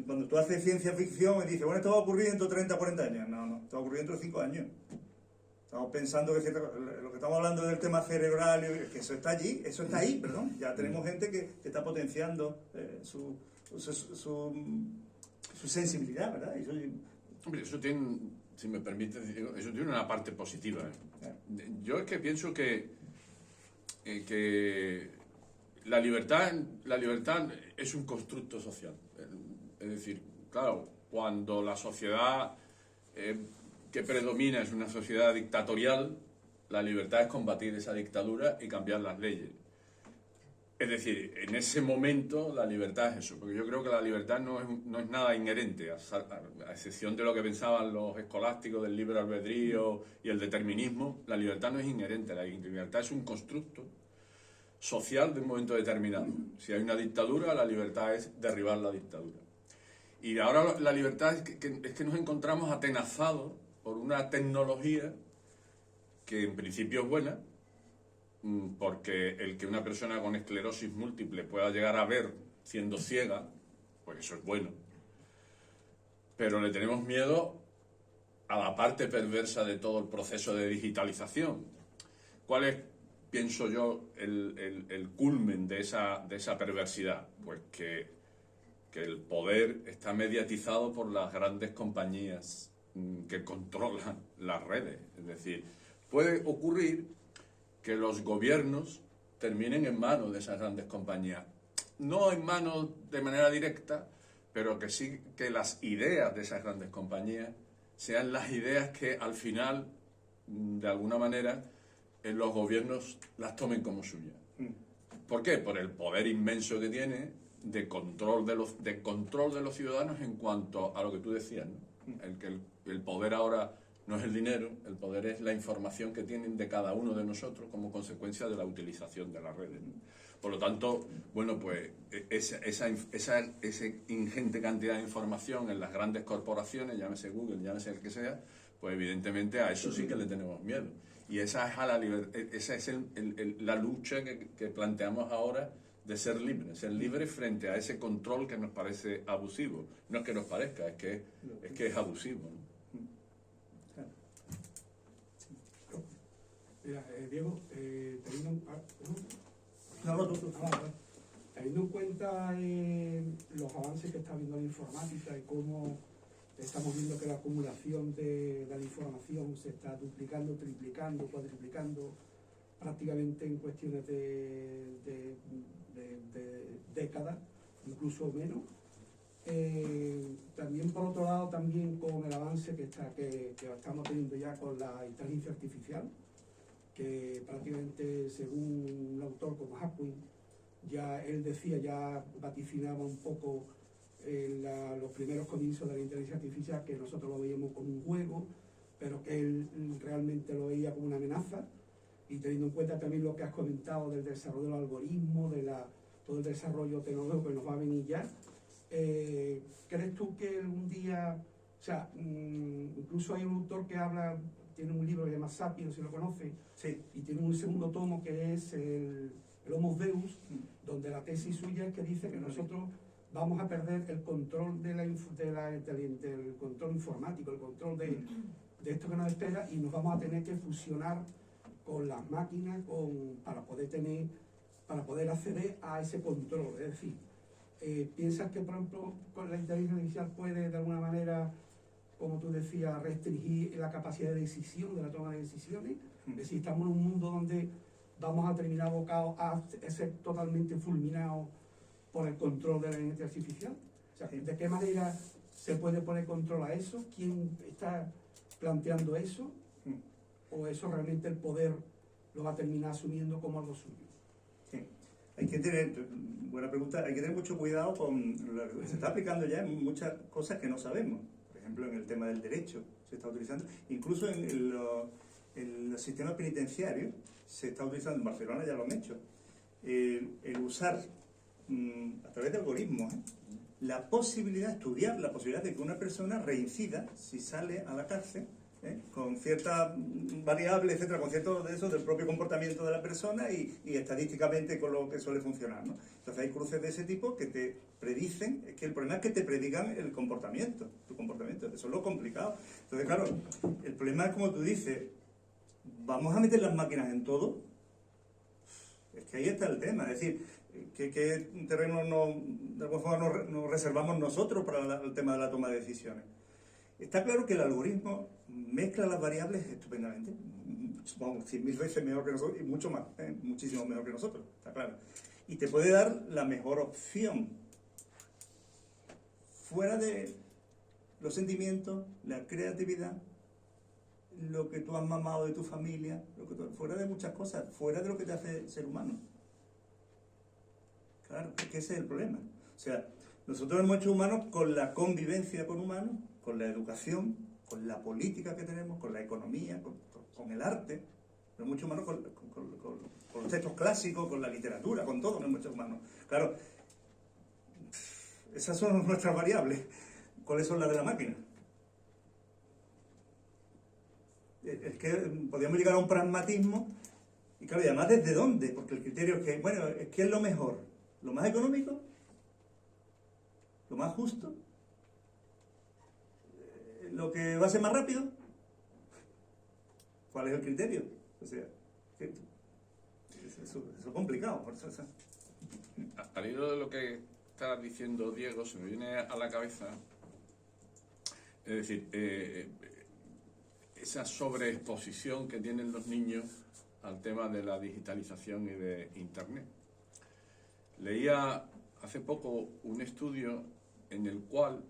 cuando tú haces ciencia ficción y dices, bueno, esto va a ocurrir dentro de 30 o 40 años. No, esto va a ocurrir dentro de 5 años. Estamos pensando que lo que estamos hablando del tema cerebral, que eso está allí, eso está ahí, perdón. Ya tenemos gente que está potenciando su sensibilidad, ¿verdad? Hombre, eso tiene, si me permite decir, eso tiene una parte positiva. Yo es que pienso que la libertad es un constructo social. Es decir, claro, cuando la sociedad que predomina es una sociedad dictatorial, la libertad es combatir esa dictadura y cambiar las leyes. Es decir, en ese momento la libertad es eso, porque yo creo que la libertad no es nada inherente, a excepción de lo que pensaban los escolásticos del libre albedrío y el determinismo. La libertad no es inherente, la libertad es un constructo social de un momento determinado. Si hay una dictadura, la libertad es derribar la dictadura. Y ahora la libertad es que nos encontramos atenazados por una tecnología que en principio es buena, porque el que una persona con esclerosis múltiple pueda llegar a ver siendo ciega, pues eso es bueno. Pero le tenemos miedo a la parte perversa de todo el proceso de digitalización. ¿Cuál es, pienso yo, el culmen de esa perversidad? Pues que el poder está mediatizado por las grandes compañías que controlan las redes. Es decir, puede ocurrir que los gobiernos terminen en manos de esas grandes compañías. No en manos de manera directa, pero que sí que las ideas de esas grandes compañías sean las ideas que al final, de alguna manera, los gobiernos las tomen como suyas. ¿Por qué? Por el poder inmenso que tiene de control de los ciudadanos en cuanto a lo que tú decías, ¿no? El poder ahora no es el dinero, el poder es la información que tienen de cada uno de nosotros como consecuencia de la utilización de las redes, ¿no? Por lo tanto, bueno, pues esa ingente cantidad de información en las grandes corporaciones, llámese Google, llámese el que sea, pues evidentemente a eso sí que le tenemos miedo. Y esa es la lucha que planteamos ahora de ser libres frente a ese control que nos parece abusivo. No es que nos parezca, es que es abusivo, ¿no? Mira, Diego, teniendo en cuenta los avances que está habiendo en la informática y cómo estamos viendo que la acumulación de la información se está duplicando, triplicando, cuadriplicando prácticamente en cuestiones de décadas, incluso menos, conectado también con el avance que estamos teniendo ya con la inteligencia artificial, que prácticamente, según un autor como Hawking, ya él decía, ya vaticinaba un poco los primeros comienzos de la inteligencia artificial, que nosotros lo veíamos como un juego, pero que él realmente lo veía como una amenaza. Y teniendo en cuenta también lo que has comentado del desarrollo del algoritmo, todo el desarrollo tecnológico que nos va a venir ya, ¿crees tú que algún día, o sea, incluso hay un autor que habla, tiene un libro que se llama Sapiens, si lo conoce, Sí. y tiene un segundo tomo que es el Homo Deus, donde la tesis suya es que dice que nosotros vamos a perder el control del control informático, el control de esto que nos espera, y nos vamos a tener que fusionar con las máquinas para poder acceder a ese control. Es decir, ¿piensas que, por ejemplo, con la inteligencia artificial puede, de alguna manera, como tú decías, restringir la capacidad de decisión, de la toma de decisiones? Es decir, estamos en un mundo donde vamos a terminar abocados a ser totalmente fulminados por el control de la inteligencia artificial. O sea, ¿de qué manera se puede poner control a eso? ¿Quién está planteando eso? ¿O eso realmente el poder lo va a terminar asumiendo como algo suyo? Sí. Hay que tener, buena pregunta, hay que tener mucho cuidado con lo que se está aplicando ya en muchas cosas que no sabemos. Por ejemplo, en el tema del derecho se está utilizando, incluso en los sistemas penitenciarios se está utilizando, en Barcelona ya lo han hecho, el usar a través de algoritmos la posibilidad, estudiar la posibilidad de que una persona reincida si sale a la cárcel, con ciertas variables, etcétera, con cierto de eso del propio comportamiento de la persona y estadísticamente con lo que suele funcionar, ¿no? Entonces hay cruces de ese tipo que te predicen, es que el problema es que te predican el comportamiento, tu comportamiento, eso es lo complicado. Entonces, claro, el problema es como tú dices, ¿vamos a meter las máquinas en todo? Es que ahí está el tema, es decir, ¿qué terreno de alguna forma nos reservamos nosotros para el tema de la toma de decisiones? Está claro que el algoritmo mezcla las variables estupendamente, supongo 100.000 veces mejor que nosotros y mucho más, muchísimo mejor que nosotros, está claro. Y te puede dar la mejor opción, fuera de los sentimientos, la creatividad, lo que tú has mamado de tu familia, fuera de muchas cosas, fuera de lo que te hace ser humano. Claro, es que ese es el problema. O sea, nosotros hemos hecho humanos con la convivencia con humanos, con la educación, con la política que tenemos, con la economía, con el arte. Nos hemos hecho humanos con los textos clásicos, con la literatura, con todo, nos hemos hecho humanos. Claro, esas son nuestras variables. ¿Cuáles son las de la máquina? Es que podríamos llegar a un pragmatismo, y claro, y además ¿desde dónde? Porque el criterio es que, bueno, ¿qué es lo mejor? ¿Lo más económico? ¿Lo más justo? ¿Lo que va a ser más rápido? ¿Cuál es el criterio? O sea, eso es complicado. Por eso, Al hilo de lo que estás diciendo, Diego, se me viene a la cabeza, es decir, esa sobreexposición que tienen los niños al tema de la digitalización y de Internet. Leía hace poco un estudio en el cual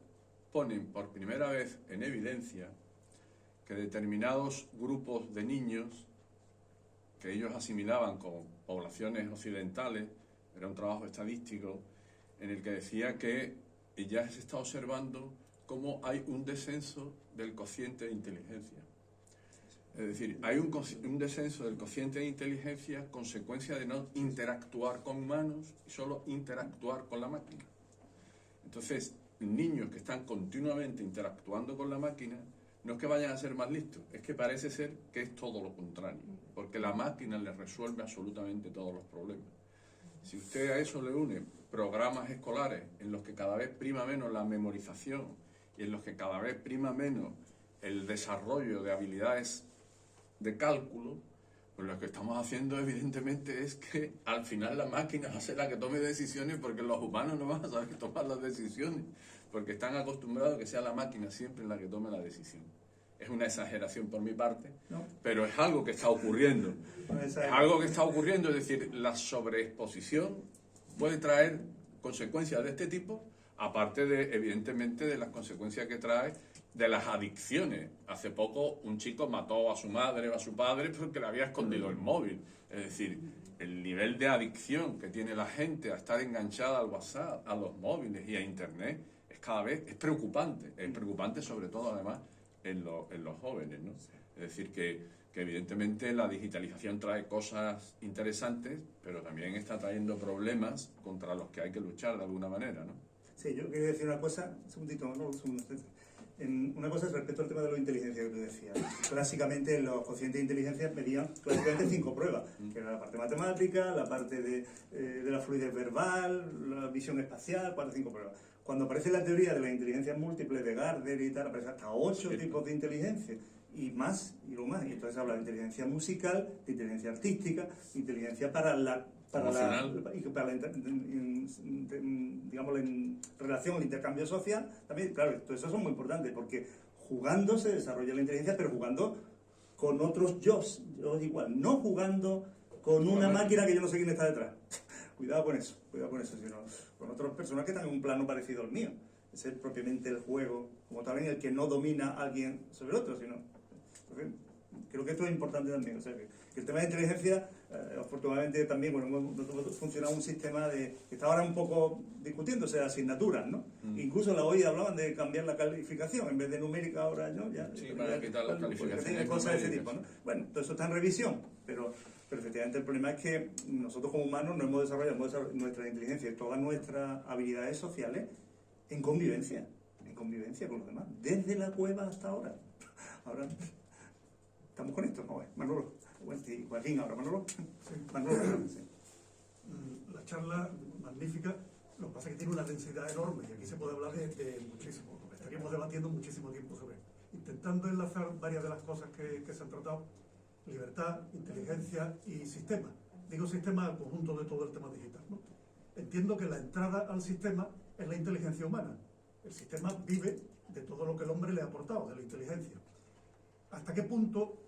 ponen por primera vez en evidencia que determinados grupos de niños que ellos asimilaban con poblaciones occidentales, era un trabajo estadístico en el que decía que ya se está observando cómo hay un descenso del cociente de inteligencia. Es decir, hay un descenso del cociente de inteligencia consecuencia de no interactuar con humanos y solo interactuar con la máquina. Entonces, niños que están continuamente interactuando con la máquina, no es que vayan a ser más listos, es que parece ser que es todo lo contrario, porque la máquina les resuelve absolutamente todos los problemas. Si usted a eso le une programas escolares en los que cada vez prima menos la memorización y en los que cada vez prima menos el desarrollo de habilidades de cálculo, pues lo que estamos haciendo evidentemente es que al final la máquina va a ser la que tome decisiones, porque los humanos no van a saber tomar las decisiones, porque están acostumbrados a que sea la máquina siempre la que tome la decisión. Es una exageración por mi parte, ¿no? Pero es algo que está ocurriendo. Es algo que está ocurriendo, es decir, la sobreexposición puede traer consecuencias de este tipo, aparte de, evidentemente, de las consecuencias que trae de las adicciones. Hace poco un chico mató a su madre o a su padre porque le había escondido el móvil. Es decir, el nivel de adicción que tiene la gente a estar enganchada al WhatsApp, a los móviles y a Internet es cada vez es preocupante sobre todo además en los jóvenes, ¿no? Es decir, que evidentemente la digitalización trae cosas interesantes, pero también está trayendo problemas contra los que hay que luchar de alguna manera, ¿no? Sí, yo quería decir una cosa, un segundito, ¿no? Una cosa es respecto al tema de la inteligencia que tú decías. Clásicamente los cocientes de inteligencia medían clásicamente 5 pruebas, que era la parte matemática, la parte de la fluidez verbal, la visión espacial, 4 o 5 pruebas. Cuando aparece la teoría de la inteligencia múltiple de Gardner y tal, aparece hasta 8 tipos de inteligencia y más, y lo más. Y entonces habla de inteligencia musical, de inteligencia artística, de inteligencia digamos, en relación al intercambio social, también, claro, todo eso es muy importante, porque jugando se desarrolla la inteligencia, pero jugando con otros yo igual, no jugando con una máquina que yo no sé quién está detrás. Cuidado con eso, sino con otras personas que están en un plano parecido al mío. Ese es propiamente el juego, como tal, en el que no domina a alguien sobre otro, sino... Entonces, creo que esto es importante también, o sea, que el tema de inteligencia, afortunadamente también, bueno, hemos funcionado un sistema que está ahora un poco discutiéndose de asignaturas, ¿no? Incluso la OI hablaban de cambiar la calificación, en vez de numérica ahora, ¿no? Sí, para quitar las calificaciones. Cosas de ese tipo, ¿no? Bueno, todo eso está en revisión, pero efectivamente el problema es que nosotros como humanos no hemos desarrollado nuestra inteligencia y todas nuestras habilidades sociales en convivencia con los demás, desde la cueva hasta ahora. Ahora... ¿Estamos con esto? No, Manolo. Y Joaquín ahora, Manolo. Sí. Manolo, sí. La charla magnífica, lo que pasa es que tiene una densidad enorme y aquí se puede hablar de muchísimo. Estaríamos debatiendo muchísimo tiempo sobre esto. Intentando enlazar varias de las cosas que se han tratado: libertad, inteligencia y sistema. Digo sistema al conjunto de todo el tema digital, ¿no? Entiendo que la entrada al sistema es la inteligencia humana. El sistema vive de todo lo que el hombre le ha aportado, de la inteligencia. ¿Hasta qué punto,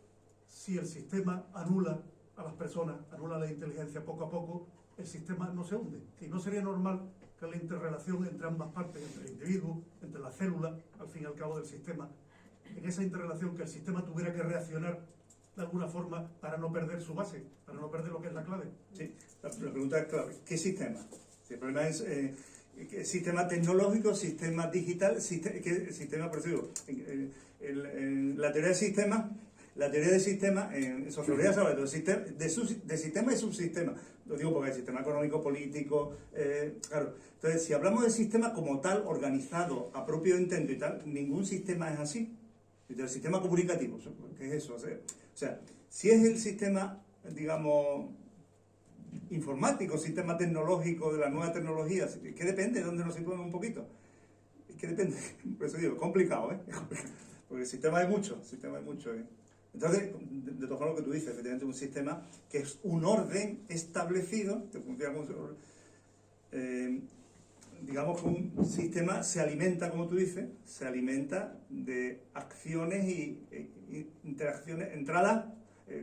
si el sistema anula a las personas, anula la inteligencia poco a poco, el sistema no se hunde? Y no sería normal que la interrelación entre ambas partes, entre el individuo, entre la célula, al fin y al cabo del sistema, en esa interrelación que el sistema tuviera que reaccionar de alguna forma para no perder su base, para no perder lo que es la clave. Sí, la pregunta es clave. ¿Qué sistema? El problema es sistema tecnológico, sistema digital, ¿qué sistema? Por eso digo, la teoría del sistema, en sociología se habla de sistema y subsistema. Lo digo porque el sistema económico, político, claro. Entonces, si hablamos de sistema como tal, organizado, a propio intento y tal, ningún sistema es así. El sistema comunicativo, ¿qué es eso? O sea, si es el sistema, digamos, informático, sistema tecnológico de las nuevas tecnologías, que depende de dónde nos situemos un poquito. Es que depende, por eso digo, es complicado, ¿eh? Porque el sistema hay mucho, Entonces, de todas formas lo que tú dices, efectivamente un sistema que es un orden establecido, que funciona como digamos que un sistema se alimenta, como tú dices, se alimenta de acciones y interacciones, entradas,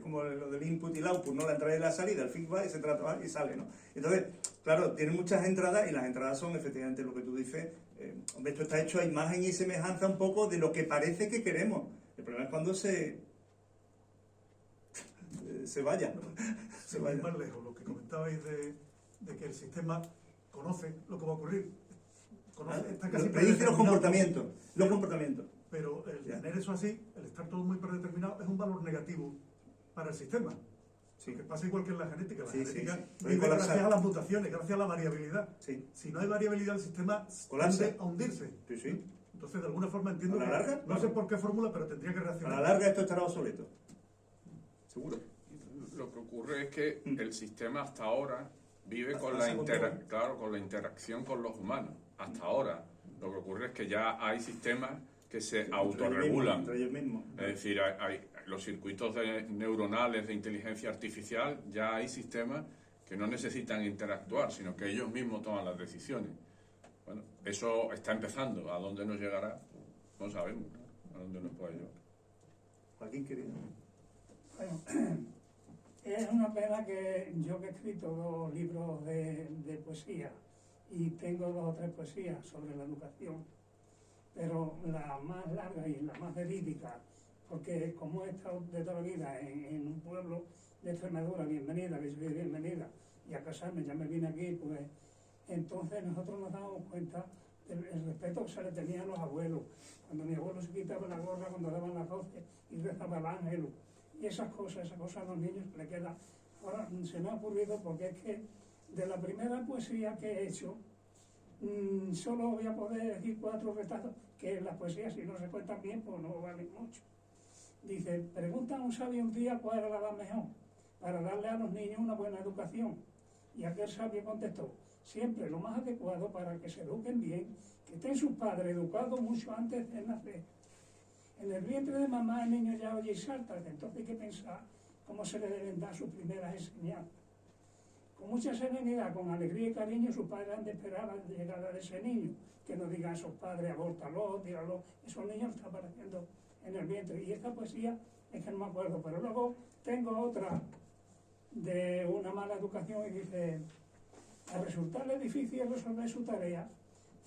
como lo del input y el output, ¿no? La entrada y la salida, el feedback, se trata y sale, ¿no? Entonces, claro, tiene muchas entradas y las entradas son efectivamente lo que tú dices. Hombre, esto está hecho a imagen y semejanza un poco de lo que parece que queremos. El problema es cuando se vaya. Se va más lejos, lo que comentabais de que el sistema conoce lo que va a ocurrir. Está casi predice los comportamientos. Pero el tener eso así, el estar todo muy predeterminado, es un valor negativo para el sistema. Sí. Que pasa igual que en la genética. La genética vive gracias a las mutaciones, gracias a la variabilidad. Sí. Si no hay variabilidad, el sistema tiende a hundirse. Sí, sí. Entonces, de alguna forma entiendo a la larga, no sé por qué fórmula, pero tendría que reaccionar. A la larga esto estará obsoleto. Seguro. Lo que ocurre es que el sistema hasta ahora vive con la interacción con los humanos. Hasta ahora. Lo que ocurre es que ya hay sistemas que se autorregulan. Entre ellos mismos. Es decir, hay los circuitos neuronales de inteligencia artificial, ya hay sistemas que no necesitan interactuar, sino que ellos mismos toman las decisiones. Bueno, eso está empezando. ¿A dónde nos llegará? No sabemos, ¿no? ¿A dónde nos puede llevar? Joaquín, querido. Bueno, es una pena que yo que he escrito 2 libros de poesía y tengo 2 o 3 poesías sobre la educación, pero la más larga y la más verídica, porque como he estado de toda la vida en un pueblo de Extremadura, bienvenida, y a casarme ya me vine aquí, pues entonces nosotros nos damos cuenta del respeto que se le tenía a los abuelos. Cuando mi abuelo se quitaba la gorra cuando daban las 12 y rezaba el ángel, y esas cosas a los niños le quedan. Ahora se me ha ocurrido porque es que de la primera poesía que he hecho, solo voy a poder decir 4 retazos, que las poesías si no se cuentan bien pues no valen mucho. Dice, pregunta a un sabio un día cuál era la edad mejor para darle a los niños una buena educación. Y aquel sabio contestó, siempre lo más adecuado para que se eduquen bien, que estén sus padres educados mucho antes de nacer. En el vientre de mamá el niño ya oye y salta, entonces hay que pensar cómo se le deben dar sus primeras enseñanzas. Con mucha serenidad, con alegría y cariño, sus padres han de esperar la llegada de ese niño, que no digan a esos padres, abórtalo, tíralo, esos niños están apareciendo en el vientre. Y esta poesía es que no me acuerdo, pero luego tengo otra de una mala educación y dice, al resultarle difícil resolver su tarea,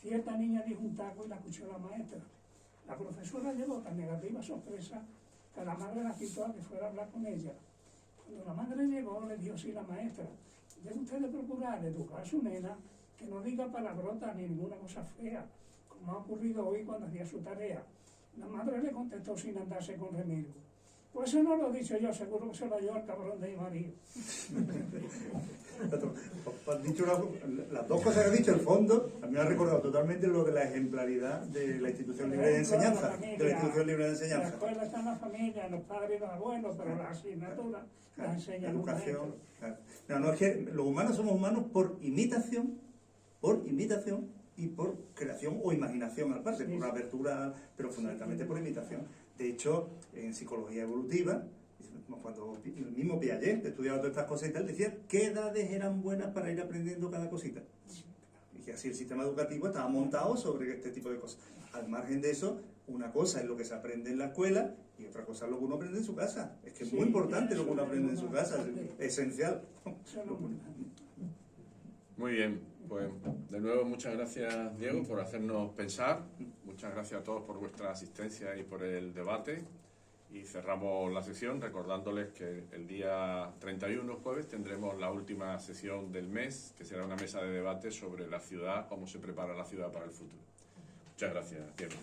cierta niña dijo un taco y la escuchó la maestra. La profesora llegó tan negativa sorpresa que a la madre la citó a que fuera a hablar con ella. Cuando la madre llegó, le dijo así la maestra, debe usted de procurar educar a su nena que no diga palabrotas ni ninguna cosa fea, como ha ocurrido hoy cuando hacía su tarea. La madre le contestó sin andarse con remilgo, pues eso no lo he dicho yo, seguro que se lo oyó al cabrón de mi marido. Has dicho las 2 cosas que has dicho, el fondo, a mí me ha recordado totalmente lo de la ejemplaridad de la institución libre de enseñanza. La escuela está en la familia, en los padres y los abuelos, pero las asignaturas las enseñan la educación. No, es que los humanos somos humanos por imitación y por creación o imaginación al parte, por apertura, pero fundamentalmente por imitación. De hecho, en psicología evolutiva, cuando el mismo Piaget estudiaba todas estas cosas y tal, decía qué edades eran buenas para ir aprendiendo cada cosita. Y que así el sistema educativo estaba montado sobre este tipo de cosas. Al margen de eso, una cosa es lo que se aprende en la escuela y otra cosa es lo que uno aprende en su casa. Es que es muy importante lo que uno aprende en su casa, es esencial. Muy bien, pues de nuevo muchas gracias, Diego, por hacernos pensar. Muchas gracias a todos por vuestra asistencia y por el debate. Y cerramos la sesión recordándoles que el día 31, jueves, tendremos la última sesión del mes, que será una mesa de debate sobre la ciudad, cómo se prepara la ciudad para el futuro. Muchas gracias, Diego.